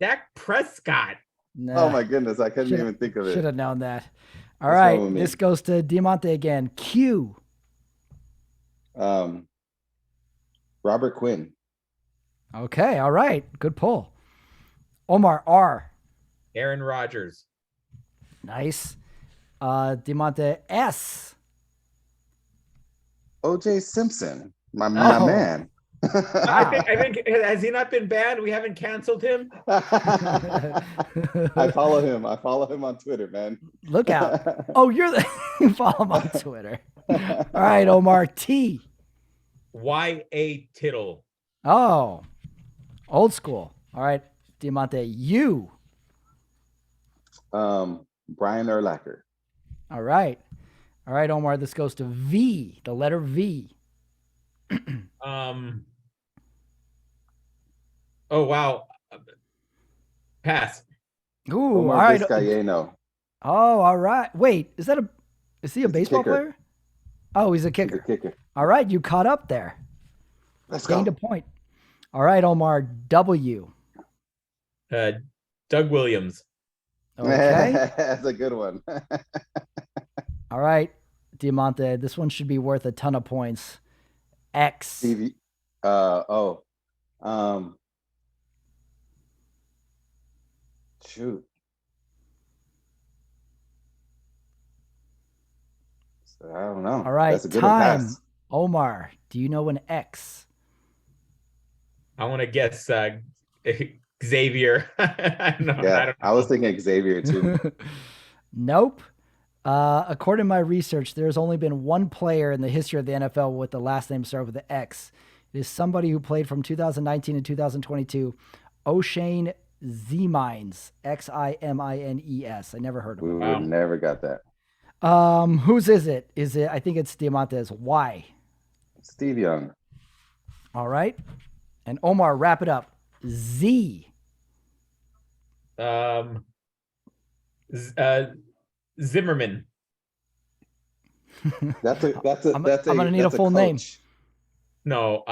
Dak Prescott. Oh my goodness, I couldn't even think of it. Should have known that. All What's right, wrong with me? this goes to Diamante again. Q. Robert Quinn. Okay, all right. Good pull. Omar, R. Aaron Rodgers. Nice. Diamante, S. OJ Simpson. My Oh. man. I think has he not been banned? We haven't canceled him. I follow him. I follow him on Twitter, man. Look out. Oh, you're the you follow him on Twitter. All right, Omar, T. Y.A. Tittle. Oh, old school. All right, Diamante, U. Brian Urlacher. All right. All right, Omar, this goes to V, the letter V. Oh wow. Pass. Ooh, Omar all right. Vizcaino. Oh, all right. Wait, is he a baseball kicker. player? Oh, he's a He's kicker. a kicker. All right, you caught up there. Let's Gained go. a point. All right, Omar, W. Doug Williams. Okay. That's a good one. All right, Diamante, this one should be worth a ton of points. X. Stevie. Shoot. So, I don't know. All right, That's a good one. time. Pass. Omar, do you know an X? I want to guess Xavier. I don't know. I was thinking Xavier too. Nope. According to my research, there's only been one player in the history of the NFL with the last name started with the X. It is somebody who played from 2019 to 2022, O'Shane Zimines, Ximines. I never heard of We him. would never got that. Whose is it? I think it's Diamante's. Y. Steve Young. All right. And Omar, wrap it up. Z. Zimmerman. I'm gonna need a full name. No,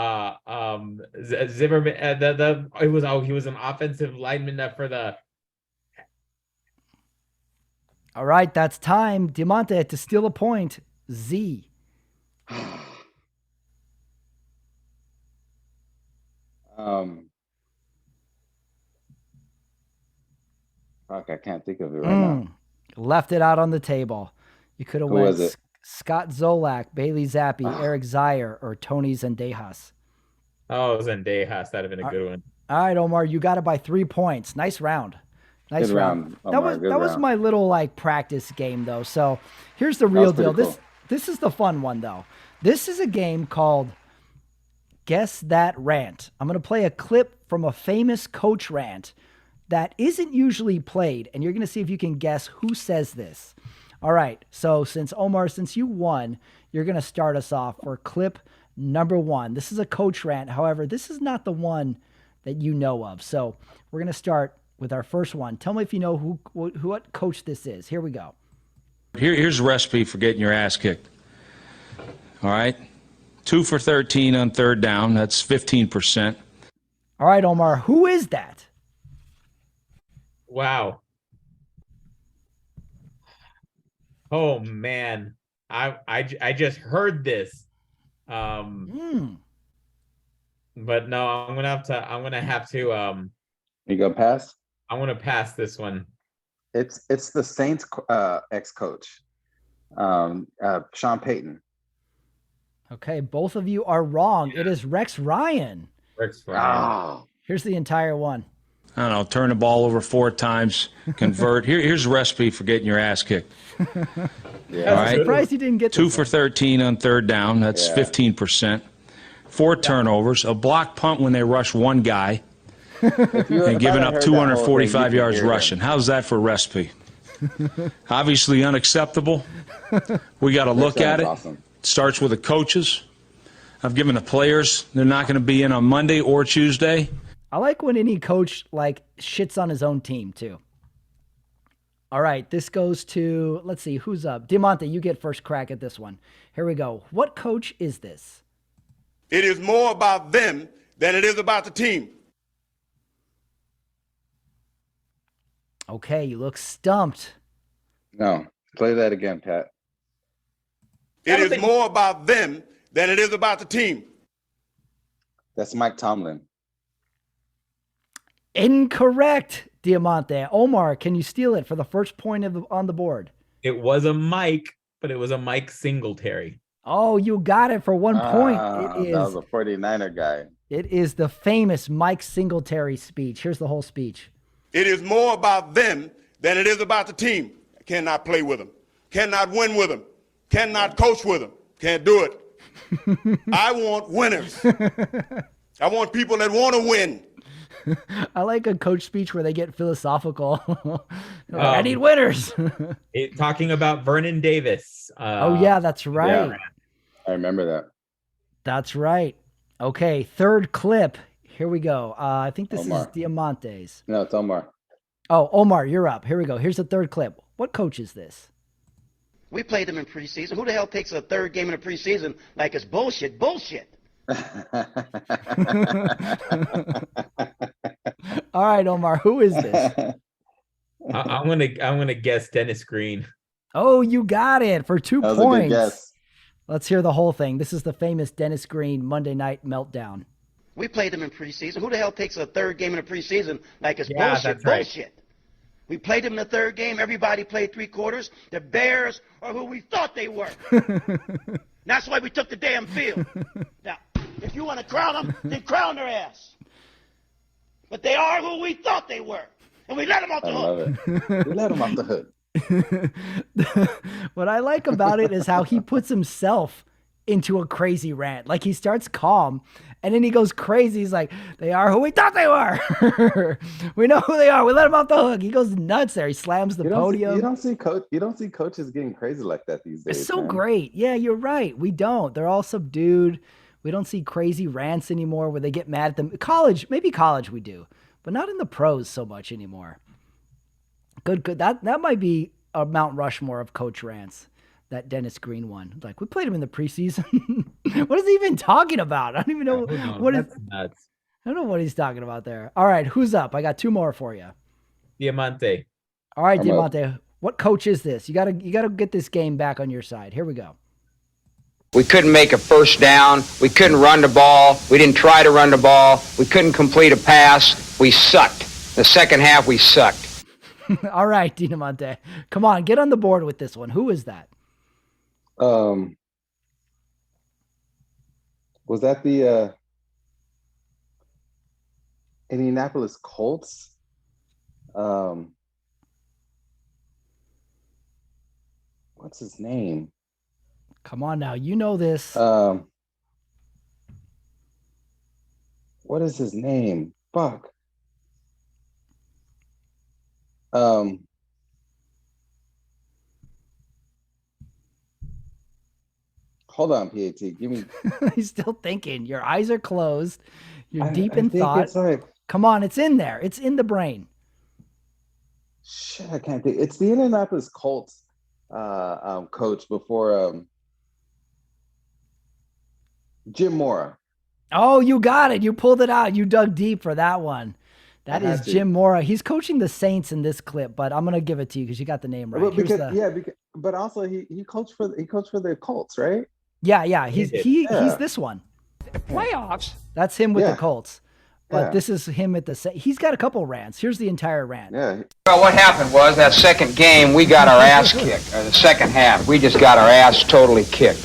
Zimmerman. He was an offensive lineman for the. All right, that's time. Diamante to steal a point. Z. Fuck, I can't think of it right now. Left it out on the table. You could have Who went was it? Scott Zolak, Bailey Zappi, Eric Zaire, or Tony Zendejas. Oh, Zendejas. That'd have been a good one. All right, Omar, you got it by 3 points. Nice round. Nice Good round, Omar. That was my little like practice game though. So here's the real deal. Cool. This is the fun one though. This is a game called Guess That Rant. I'm going to play a clip from a famous coach rant that isn't usually played, and you're going to see if you can guess who says this. All right, so since you won, you're going to start us off for clip number 1. This is a coach rant. However, this is not the one that you know of. So we're going to start with our first one. Tell me if you know what coach this is. Here we go. Here's a recipe for getting your ass kicked. All right? 2 for 13 on third down. That's 15%. All right, Omar, who is that? Wow. Oh man, I just heard this, but no, I'm gonna have to. You go pass. I want to pass this one. It's the Saints ex-coach, Sean Payton. Okay, both of you are wrong. It is Rex Ryan. Rex Ryan. Oh. Here's the entire one. I don't know, turn the ball over 4 times, convert. Here's a recipe for getting your ass kicked. Yeah. I'm All right. surprised you didn't get 2 this for one. 13 on third down. That's 15%. 4 turnovers. A block punt when they rush one guy. And giving up 245 yards rushing. How's that for a recipe? Obviously unacceptable. We got to look at it. Awesome. Starts with the coaches. I've given the players, they're not going to be in on Monday or Tuesday. I like when any coach like shits on his own team too. All right, this goes to, let's see, who's up? Diamante, you get first crack at this one. Here we go. What coach is this? It is more about them than it is about the team. Okay, you look stumped. No, play that again, Pat. It is more about them than it is about the team. That's Mike Tomlin. Incorrect, Diamante. Omar, can you steal it for the first point on the board? It was a Mike, but it was a Mike Singletary. Oh, you got it for 1 point. It That was is. a 49er guy. It is the famous Mike Singletary speech. Here's the whole speech. It is more about them than it is about the team. I cannot play with them. Cannot win with them. Cannot coach with them. Can't do it. I want winners. I want people that want to win. I like a coach speech where they get philosophical. I need winners. Talking about Vernon Davis. Oh, yeah, that's right. Yeah, I remember that. That's right. Okay, third clip. Here we go. I think this Omar. is Diamante's. No, it's Omar. Oh, Omar, you're up. Here we go. Here's the third clip. What coach is this? We played them in preseason. Who the hell takes a third game in the preseason like it's bullshit? Bullshit. All right, Omar, who is this? I'm gonna guess Dennis Green. Oh, you got it for 2 That was a points. good guess. Let's hear the whole thing. This is the famous Dennis Green Monday Night Meltdown. We played them in preseason. Who the hell takes a third game in the preseason like it's Yeah, bullshit? that's right. Bullshit. We played them in the third game. Everybody played 3 quarters. The Bears are who we thought they were. That's why we took the damn field. Now, if you want to crown them, then crown their ass. But they are who we thought they were. And we let them off the I hook. love it. We let him off the hook. What I like about it is how he puts himself into a crazy rant. Like he starts calm and then he goes crazy. He's like, they are who we thought they were. We know who they are. We let them off the hook. He goes nuts there. He slams the podium. You don't see coaches getting crazy like that these days. It's so man. great. Yeah, you're right. We don't. They're all subdued. We don't see crazy rants anymore where they get mad at them. College, maybe college we do, but not in the pros so much anymore. Good. That might be a Mount Rushmore of coach rants. That Dennis Green one. Like, we played him in the preseason. What is he even talking about? I don't even know what is. That's nuts. I don't know what he's talking about there. All right, who's up? I got 2 more for you. Diamante. All right, I'm up. Diamante. What coach is this? You gotta get this game back on your side. Here we go. We couldn't make a first down. We couldn't run the ball. We didn't try to run the ball. We couldn't complete a pass. We sucked. The second half, we sucked. All right, Dinamonte. Come on, get on the board with this one. Who is that? Was that the Indianapolis Colts? What's his name? Come on now, you know this. What is his name? Fuck. Hold on, PAT. Give me. He's still thinking. Your eyes are closed. You're deep in think thought. it's like, Come on, it's in there. It's in the brain. shit, I can't think. It's the Indianapolis Colts coach before Jim Mora. Oh, you got it. You pulled it out. You dug deep for that one. That I is had to. Jim Mora. He's coaching the Saints in this clip, but I'm gonna give it to you because you got the name right. But Here's because, but also he coached for the Colts, right? yeah. He's Yeah. this one. Playoffs? That's him with Yeah. the Colts. But Yeah. this is him at the. He's got a couple rants. Here's the entire rant. Yeah. Well, what happened was that second game, we got our ass kicked. Or the second half, we just got our ass totally kicked.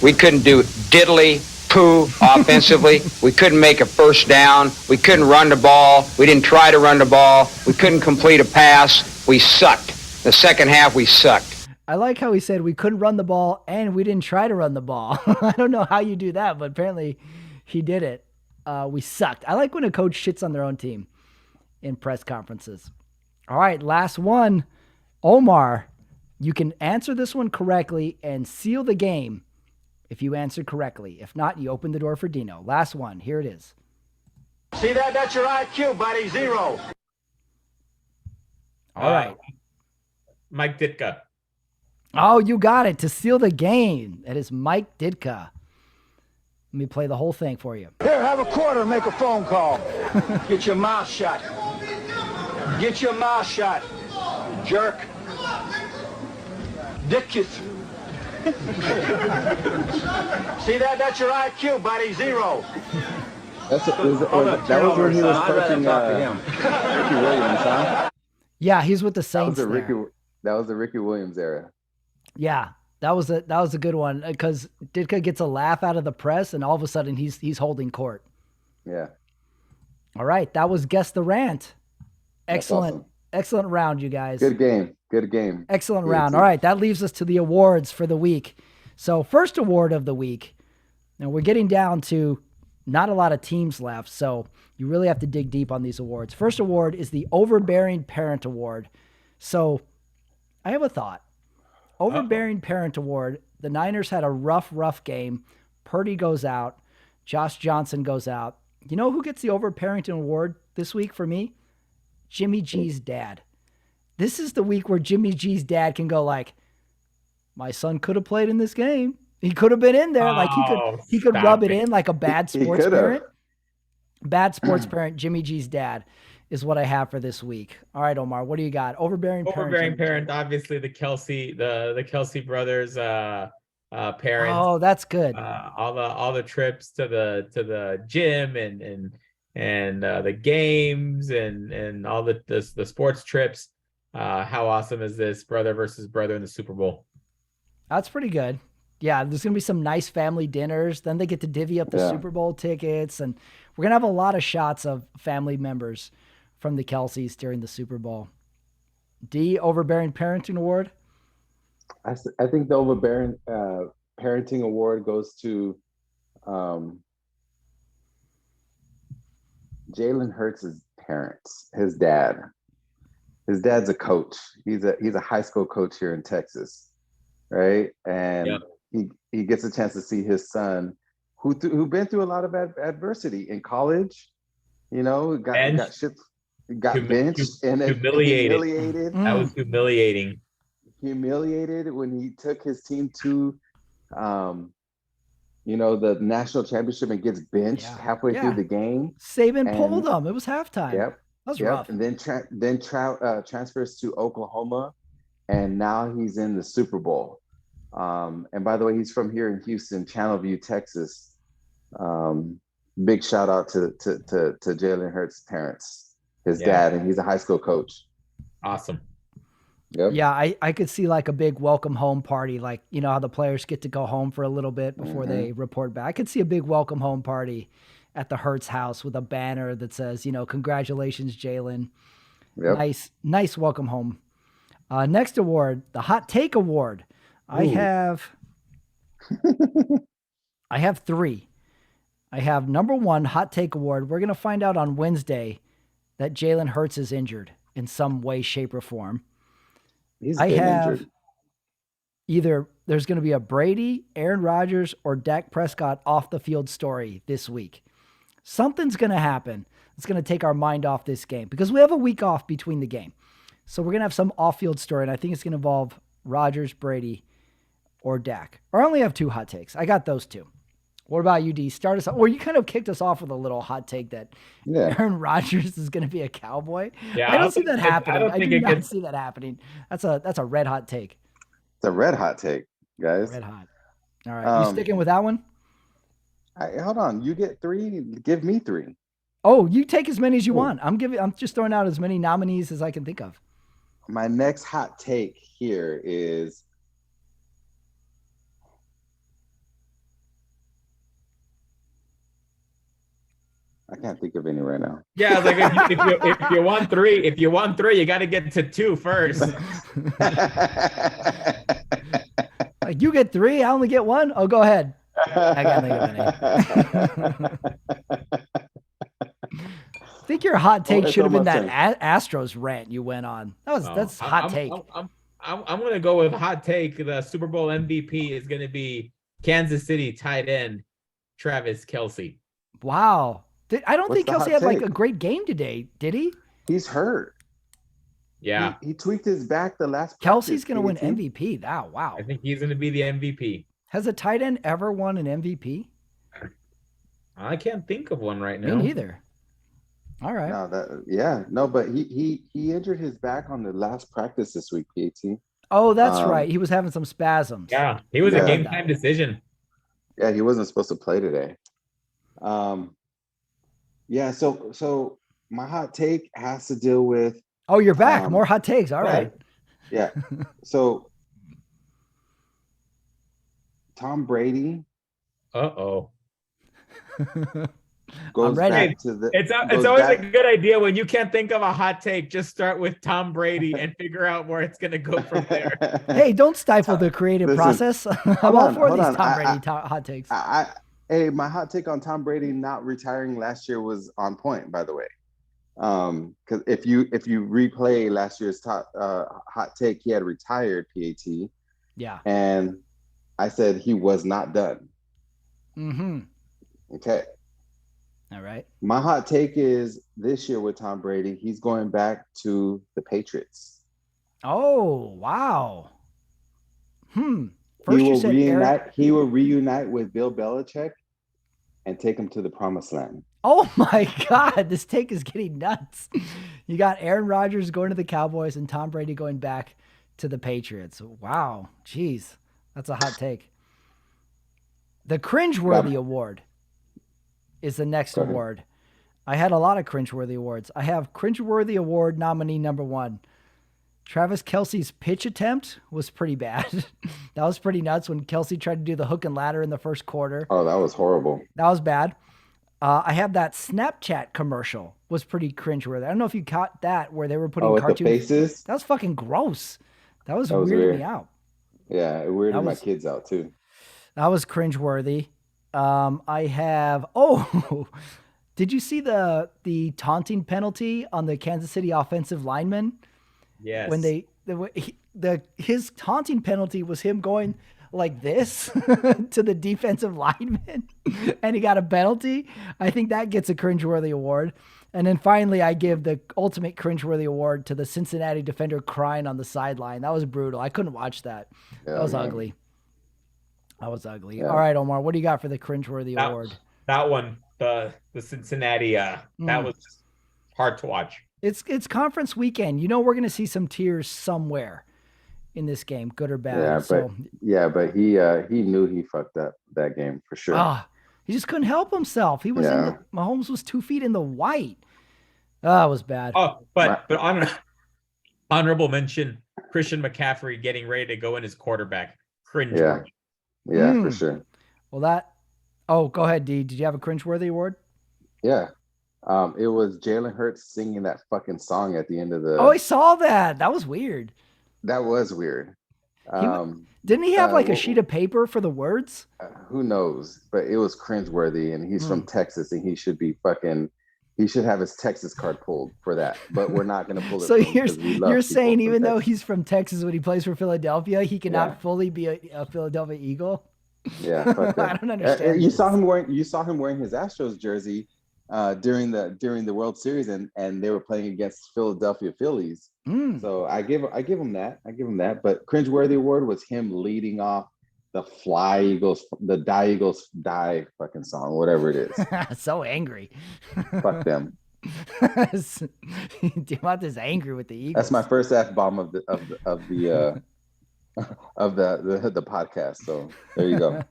We couldn't do diddly poo offensively. We couldn't make a first down. We couldn't run the ball. We didn't try to run the ball. We couldn't complete a pass. We sucked. The second half, we sucked. I like how he said we couldn't run the ball and we didn't try to run the ball. I don't know how you do that, but apparently he did it. We sucked. I like when a coach shits on their own team in press conferences. All right, last one. Omar, you can answer this one correctly and seal the game if you answer correctly. If not, you open the door for Dino. Last one. Here it is. See that? That's your IQ, buddy. 0. All right. Mike Ditka. Oh, you got it. To seal the game. That is Mike Ditka. Let me play the whole thing for you. Here, have a quarter and make a phone call. Get your mouth shut. Get your mouth shut, jerk. Dickus. See that? That's your IQ, buddy. 0. That was when he was coaching Ricky Williams, huh? Yeah, he's with the That Saints. was the Ricky Williams era. Yeah, that was a good one because Ditka gets a laugh out of the press, and all of a sudden he's holding court. Yeah. All right, that was Guess the Rant. That's Excellent, awesome. excellent round, you guys. Good game. Good game. Excellent Yeah, round. too. All right, that leaves us to the awards for the week. So first award of the week. Now we're getting down to not a lot of teams left, so you really have to dig deep on these awards. First award is the Overbearing Parent Award. So I have a thought. Overbearing Parent Award. The Niners had a rough game. Purdy goes out. Josh Johnson goes out. You know who gets the Overparenting Award this week for me? Jimmy G's dad. This is the week where Jimmy G's dad can go like, my son could have played in this game. He could have been in there. Like he could rub it in like a bad sports could've. parent. Bad sports parent, Jimmy G's dad is what I have for this week. All right, Omar, what do you got? Overbearing Parent, obviously the Kelsey brothers parents. Oh, that's good. All the trips to the gym and the games and all the sports trips. How awesome is this brother versus brother in the Super Bowl? That's pretty good. Yeah, there's going to be some nice family dinners. Then they get to divvy up the Super Bowl tickets. And we're going to have a lot of shots of family members from the Kelseys during the Super Bowl. D, Overbearing Parenting Award? I think the Overbearing Parenting Award goes to Jalen Hurts' parents, his dad. His dad's a coach. He's a high school coach here in Texas, right? And he gets a chance to see his son, who been through a lot of adversity in college. You know, got benched and humiliated. That was humiliating. Humiliated when he took his team to, the national championship and gets benched halfway through the game. Saban pulled them. It was halftime. Yep. That was rough. And then transfers to Oklahoma and now he's in the Super Bowl. And by the way, he's from here in Houston, Channelview, Texas. Big shout out to Jalen Hurts' parents, his dad, and he's a high school coach. Awesome. Yep. Yeah, I could see like a big welcome home party, like, you know, how the players get to go home for a little bit before they report back. I could see a big welcome home party at the Hurts house with a banner that says, you know, congratulations, Jalen. Yep. Nice welcome home. Next award, the Hot Take Award. I have three. I have number one, Hot Take Award. We're going to find out on Wednesday that Jalen Hurts is injured in some way, shape, or form. He's been injured. Either there's going to be a Brady, Aaron Rodgers, or Dak Prescott off the field story this week. Something's going to happen. It's going to take our mind off this game because we have a week off between the game. So we're going to have some off-field story, and I think it's going to involve Rodgers, Brady, or Dak. Or I only have two hot takes. I got those two. What about you, D? Start us off. Well, you kind of kicked us off with a little hot take that Aaron Rodgers is going to be a Cowboy. Yeah, I don't see that happening. I do not see that happening. That's a red hot take. It's a red hot take, guys. Red hot. All right. You sticking with that one? Hold on. You get three. Give me three. Oh, you take as many as you want. I'm just throwing out as many nominees as I can think of. My next hot take here is I can't think of any right now. Yeah, like if you want three, you got to get to two first. Like you get three, I only get one. Oh, go ahead. I can't think of any. I think your hot take should have been that Astros rant you went on. That's hot take. I'm gonna go with hot take. The Super Bowl MVP is gonna be Kansas City tight end Travis Kelce. Wow. I don't think Kelce had like a great game today, did he? He's hurt. Yeah. He tweaked his back the last Kelce's going to win MVP. Wow. I think he's going to be the MVP. Has a tight end ever won an MVP? I can't think of one right now. Me neither. All right. No, but he injured his back on the last practice this week, PAT. Oh, that's right. He was having some spasms. Yeah, he was a game time decision. Yeah, he wasn't supposed to play today. Yeah, so my hot take has to deal with. Oh, you're back. More hot takes. All right. Yeah. So Tom Brady. Uh-oh. Goes back to it's always a good idea when you can't think of a hot take, just start with Tom Brady and figure out where it's going to go from there. Hey, don't stifle the creative process. I'm all for these Tom Brady hot takes. Hey, my hot take on Tom Brady not retiring last year was on point, by the way. Because if you replay last year's hot take, he had retired, PAT. Yeah. And I said he was not done. Mm-hmm. Okay. All right. My hot take is this year with Tom Brady, he's going back to the Patriots. Oh, wow. First he will reunite with Bill Belichick and take him to the promised land. Oh my God, this take is getting nuts. You got Aaron Rodgers going to the Cowboys and Tom Brady going back to the Patriots. Wow. Jeez. That's a hot take. The Cringeworthy Award is the next award. I had a lot of cringeworthy awards. I have Cringeworthy Award nominee number one. Travis Kelce's pitch attempt was pretty bad. That was pretty nuts when Kelce tried to do the hook and ladder in the first quarter. Oh, that was horrible. That was bad. I have that Snapchat commercial was pretty cringeworthy. I don't know if you caught that where they were putting cartoons. The faces? That was fucking gross. That was weirding weird. me out. Yeah, it weirded my kids out too. That was cringeworthy. I have did you see the taunting penalty on the Kansas City offensive lineman? Yes. When his taunting penalty was him going like this to the defensive lineman and he got a penalty. I think that gets a cringeworthy award. And then finally, I give the ultimate cringeworthy award to the Cincinnati defender crying on the sideline. That was brutal. I couldn't watch that. That was ugly. That was ugly. Yeah. All right, Omar, what do you got for the cringeworthy award? That one, the Cincinnati, that was just hard to watch. It's conference weekend. You know we're going to see some tears somewhere. in this game, good or bad. But he knew he fucked up that game for sure. He just couldn't help himself. He was Mahomes was 2 feet in the white. It was bad. But honorable mention, Christian McCaffrey getting ready to go in as quarterback. Cringe. Yeah, for sure. Well, go ahead, D. Did you have a cringeworthy award? Yeah. It was Jalen Hurts singing that fucking song at the end of the. Oh, I saw that. That was weird. That was weird. Didn't he have like a sheet of paper for the words? Who knows? But it was cringeworthy, and he's from Texas, and he should have his Texas card pulled for that. But we're not going to pull it. So you're saying even though he's from Texas, when he plays for Philadelphia, he cannot fully be a Philadelphia Eagle? Yeah, I don't understand. You saw him wearing his Astros jersey during the World Series, and they were playing against Philadelphia Phillies. So I give him that. But cringeworthy award was him leading off the Fly Eagles, the Die Eagles Die fucking song, whatever it is. So angry. Fuck them. Demonte angry with the Eagles. That's my first F-bomb of the podcast. So there you go.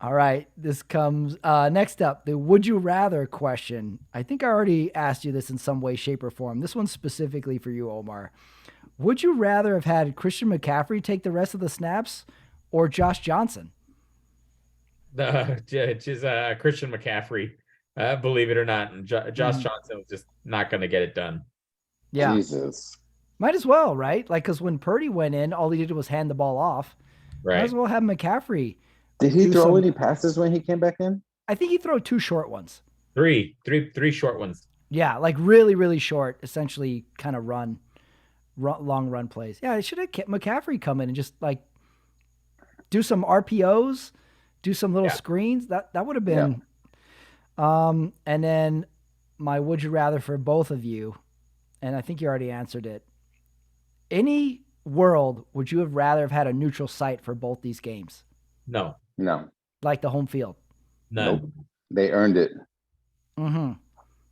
All right. This comes next up, the would you rather question. I think I already asked you this in some way, shape, or form. This one's specifically for you, Omar. Would you rather have had Christian McCaffrey take the rest of the snaps or Josh Johnson? Christian McCaffrey. Believe it or not. And Josh Johnson was just not going to get it done. Yeah. Jesus. Might as well, right? Like, because when Purdy went in, all he did was hand the ball off. Right. Might as well have McCaffrey. Did he throw any passes when he came back in? I think he threw 2 short ones. Three short ones. Yeah, like really, really short, essentially kind of long run plays. Yeah, they should have kept McCaffrey come in and just like do some RPOs, do some little screens. That would have been. Yeah. And then my would you rather for both of you, and I think you already answered it. Any world would you have rather have had a neutral site for both these games? No. Like the home field? No. Nope. They earned it. Mm-hmm.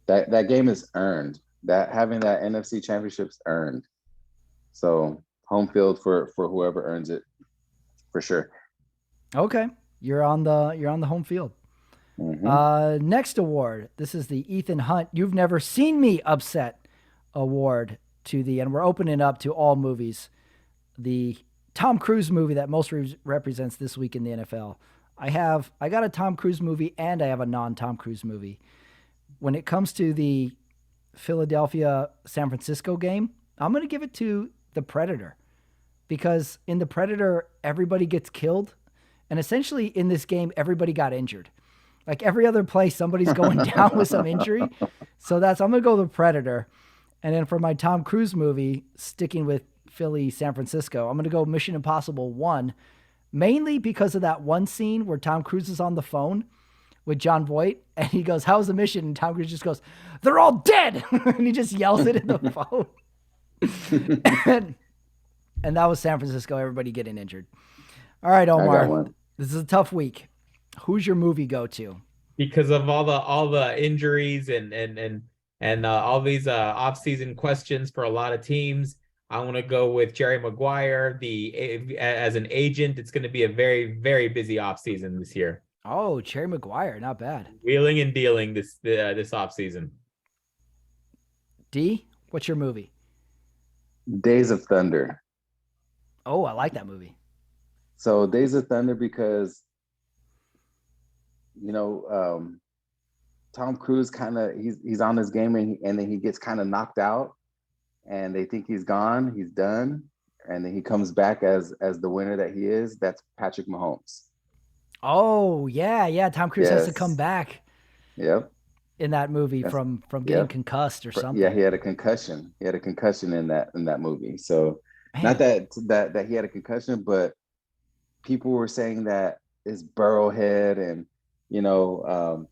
That game is earned. That having that NFC Championship's earned. So home field for whoever earns it, for sure. Okay, you're on the home field. Mm-hmm. Next award. This is the Ethan Hunt You've Never Seen Me Upset award and we're opening up to all movies. The Tom Cruise movie that most represents this week in the NFL. I got a Tom Cruise movie and I have a non-Tom Cruise movie. When it comes to the Philadelphia-San Francisco game, I'm going to give it to the Predator, because in the Predator, everybody gets killed. And essentially in this game, everybody got injured. Like every other play, somebody's going down with some injury. So I'm going to go the Predator. And then for my Tom Cruise movie, sticking with Philly, San Francisco, I'm going to go Mission Impossible 1, mainly because of that one scene where Tom Cruise is on the phone with John Voight and he goes, "How's the mission?" And Tom Cruise just goes, "They're all dead." And he just yells it in the phone. and that was San Francisco, everybody getting injured. All right, Omar, this is a tough week. Who's your movie go to? Because of all the injuries and all these off-season questions for a lot of teams, I want to go with Jerry Maguire. As an agent, it's going to be a very, very busy off-season this year. Oh, Jerry Maguire, not bad. Wheeling and dealing this off-season. D, what's your movie? Days of Thunder. Oh, I like that movie. So Days of Thunder because, Tom Cruise he's on this game and then he gets kind of knocked out and they think he's gone, he's done. And then he comes back as the winner that he is. That's Patrick Mahomes. Oh yeah. Tom Cruise has to come back. Yep. In that movie from getting concussed or something. Yeah, he had a concussion. He had a concussion in that movie. So not that he had a concussion, but people were saying that his Burrowhead and the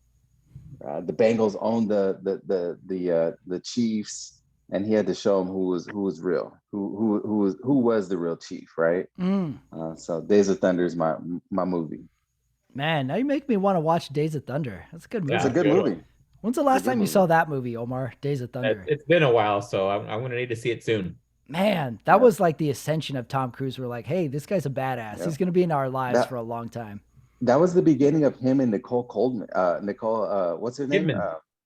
Bengals owned the Chiefs, and he had to show them who was real, who was the real chief, right? So Days of Thunder is my movie. Man, now you make me want to watch Days of Thunder. That's a good movie. It's a good movie. When's the last time you saw that movie, Omar? Days of Thunder. It's been a while, so I'm going to need to see it soon. Man, that was like the ascension of Tom Cruise. We're like, hey, this guy's a badass. Yeah. He's going to be in our lives That- for a long time. That was the beginning of him and Nicole Coleman. What's her name?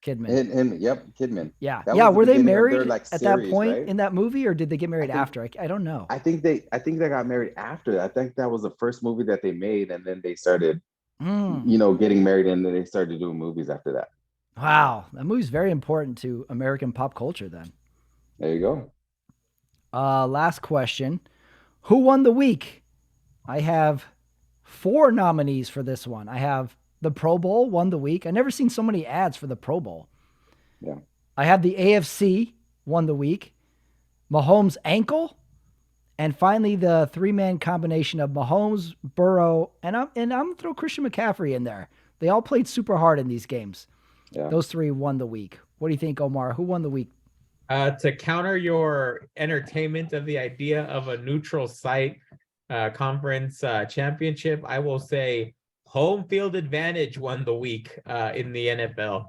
Kidman. Yep, Kidman. Yeah. That Yeah. was the Were they beginning of married their, like, at series, that point right? in that movie, or did they get married think- after? I don't know. I think they got married after that. I think that was the first movie that they made, and then they started, getting married, and then they started doing movies after that. Wow. That movie's very important to American pop culture then. There you go. Last question. Who won the week? I have 4 nominees for this one. I have the Pro Bowl won the week. I never seen so many ads for the Pro Bowl. Yeah. I have the AFC won the week. Mahomes' ankle. And finally, the 3-man combination of Mahomes, Burrow, and I'm going to throw Christian McCaffrey in there. They all played super hard in these games. Yeah. Those 3 won the week. What do you think, Omar? Who won the week? To counter your entertainment of the idea of a neutral site conference championship, I will say home field advantage won the week in the NFL.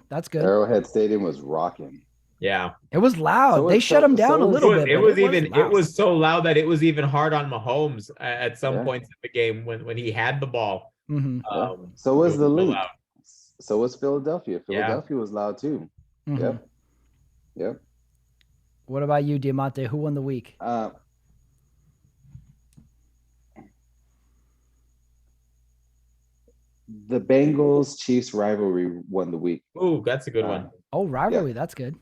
That's good. Arrowhead Stadium was rocking. Yeah, it was loud. So they shut him down a little bit. It was so loud that it was even hard on Mahomes at some Yeah. points in the game when he had the ball. So was the so league. loud. So was Philadelphia. Philadelphia was loud too. Mhm. Yep. What about you, Diamante? Who won the week? The Bengals Chiefs rivalry won the week. Ooh, that's a good one. Oh, rivalry. That's good.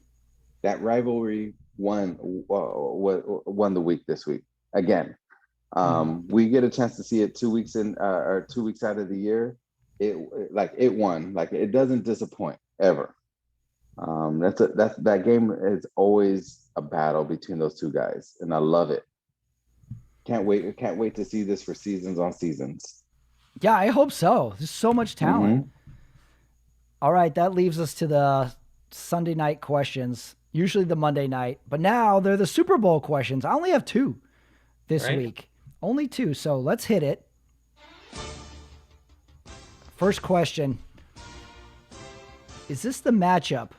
That rivalry won the week this week again. We get a chance to see it 2 weeks in or 2 weeks out of the year. It won. Like, it doesn't disappoint ever. That game is always a battle between those two guys, and I love it. Can't wait to see this for seasons on seasons. Yeah, I hope so. There's so much talent. All right, that leaves us to the Sunday night questions, usually the Monday night, but now they're the Super Bowl questions. I only have 2 this week. Only 2, so let's hit it. First question. Is this the matchup,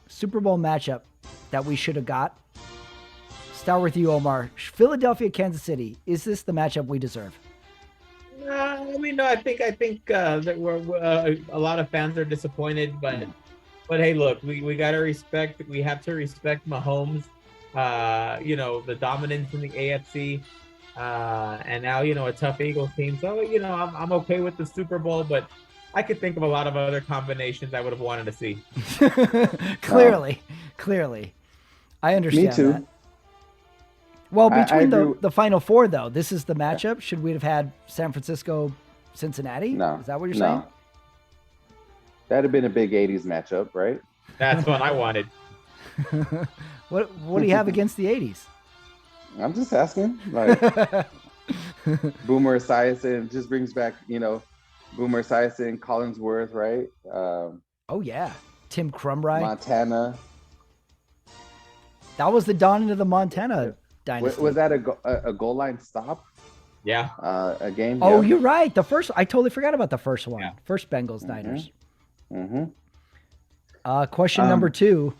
Super Bowl matchup, that we should have got? Start with you, Omar. Philadelphia, Kansas City. Is this the matchup we deserve? I mean, no. I think that we're a lot of fans are disappointed, but hey, look, we gotta respect. We have to respect Mahomes. The dominance in the AFC, and now a tough Eagles team. So I'm okay with the Super Bowl, but I could think of a lot of other combinations I would have wanted to see. Clearly, I understand. Me too. That. Well, between I the Final Four, though, this is the matchup. Should we have had San Francisco, Cincinnati? No. Is that what you're saying? That'd have been a big 80s matchup, right? That's what I wanted. What do you have against the 80s? I'm just asking. Like, Boomer Esiason just brings back, Boomer Esiason, Collinsworth, right? Oh, yeah. Tim Crumry. Montana. That was the dawning of the Montana dynasty. Was that a goal line stop? Yeah. A game? Oh, yeah. you're right. I totally forgot about the first one. Yeah. First Bengals Niners. Question number 2.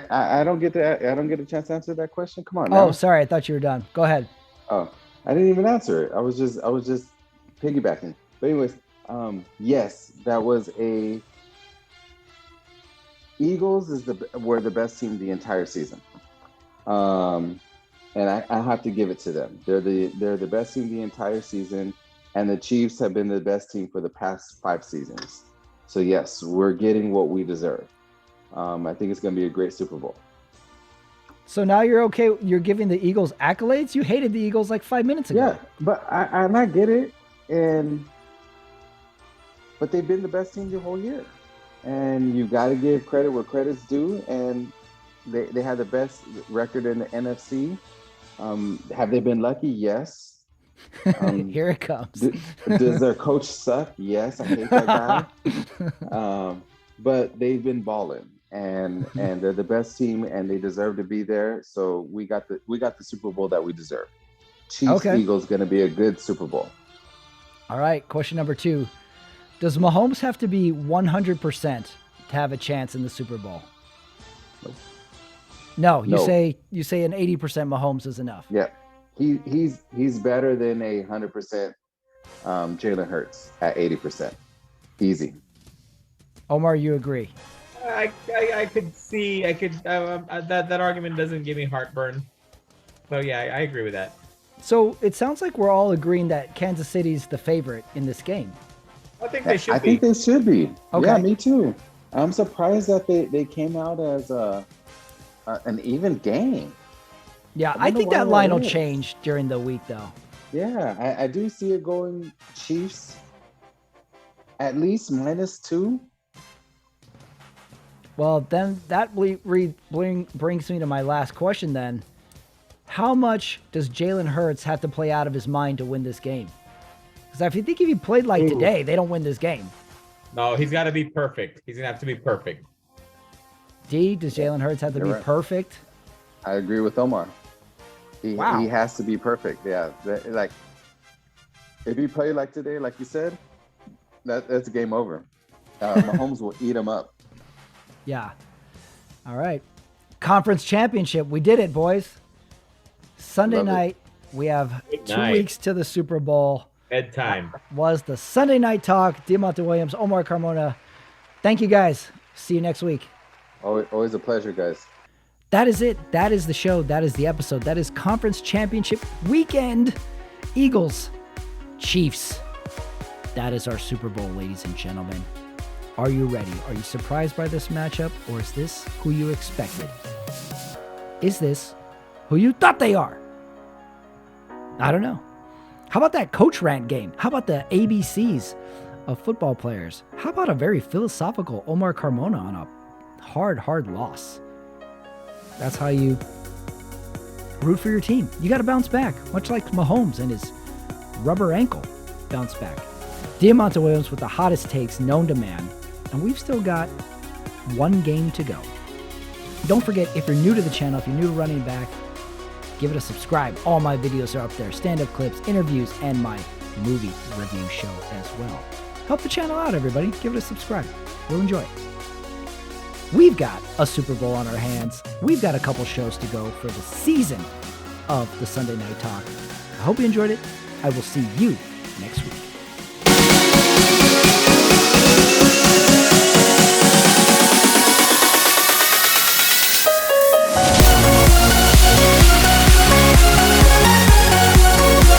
I don't get a chance to answer that question. Come on. Now. Oh, sorry. I thought you were done. Go ahead. Oh, I didn't even answer it. I was just piggybacking. But anyways, yes, that was a. Eagles were the best team the entire season, and I have to give it to them. They're the best team the entire season, and the Chiefs have been the best team for the past 5 seasons. So yes, we're getting what we deserve. I think it's going to be a great Super Bowl. So now you're okay. You're giving the Eagles accolades. You hated the Eagles like 5 minutes ago. Yeah, but I get it, but they've been the best team the whole year. And you got to give credit where credit's due, and they have the best record in the NFC. Have they been lucky? Yes. Here it comes. Does their coach suck? Yes, I hate that guy. But they've been balling, and they're the best team, and they deserve to be there. So we got the Super Bowl that we deserve. Chiefs Eagles going to be a good Super Bowl. All right, question number 2. Does Mahomes have to be 100% to have a chance in the Super Bowl? No, you No. say an 80% Mahomes is enough. Yeah, he's better than 100% Jalen Hurts at 80%. Easy. Omar, you agree? I could see. That argument doesn't give me heartburn. So yeah, I agree with that. So it sounds like we're all agreeing that Kansas City's the favorite in this game. I think they should I be. think they should be. Okay. Yeah, me too. I'm surprised that they came out as an even game. Yeah, I I don't think know that why line that will is. change during the week, though. Yeah, I do see it going Chiefs at least -2. Well, then that brings me to my last question then. How much does Jalen Hurts have to play out of his mind to win this game? Because if he played like today, they don't win this game. No, he's got to be perfect. He's gonna have to be perfect. D, does Jalen Hurts have to You're be right. perfect? I agree with Omar. Wow. He has to be perfect. Yeah, like if he played like today, like you said, that's game over. Mahomes will eat him up. Yeah. All right. Conference championship. We did it, boys. Sunday Love it. night. We have Good 2 night. weeks to the Super Bowl. Bedtime. Was the Sunday Night Talk. Diamante Williams, Omar Carmona. Thank you, guys. See you next week. Always a pleasure, guys. That is it. That is the show. That is the episode. That is Conference Championship Weekend. Eagles, Chiefs. That is our Super Bowl, ladies and gentlemen. Are you ready? Are you surprised by this matchup, or is this who you expected? Is this who you thought they are? I don't know. How about that coach rant game? How about the ABCs of football players? How about a very philosophical Omar Carmona on a hard loss? That's how you root for your team. You got to bounce back, much like Mahomes and his rubber ankle bounce back. Diamante Williams with the hottest takes known to man. And we've still got one game to go. Don't forget, if you're new to the channel, if you're new to Running Back, give it a subscribe. All my videos are up there. Stand-up clips, interviews, and my movie review show as well. Help the channel out, everybody. Give it a subscribe. You'll enjoy it. We've got a Super Bowl on our hands. We've got a couple shows to go for the season of the Sunday Night Talk. I hope you enjoyed it. I will see you next week.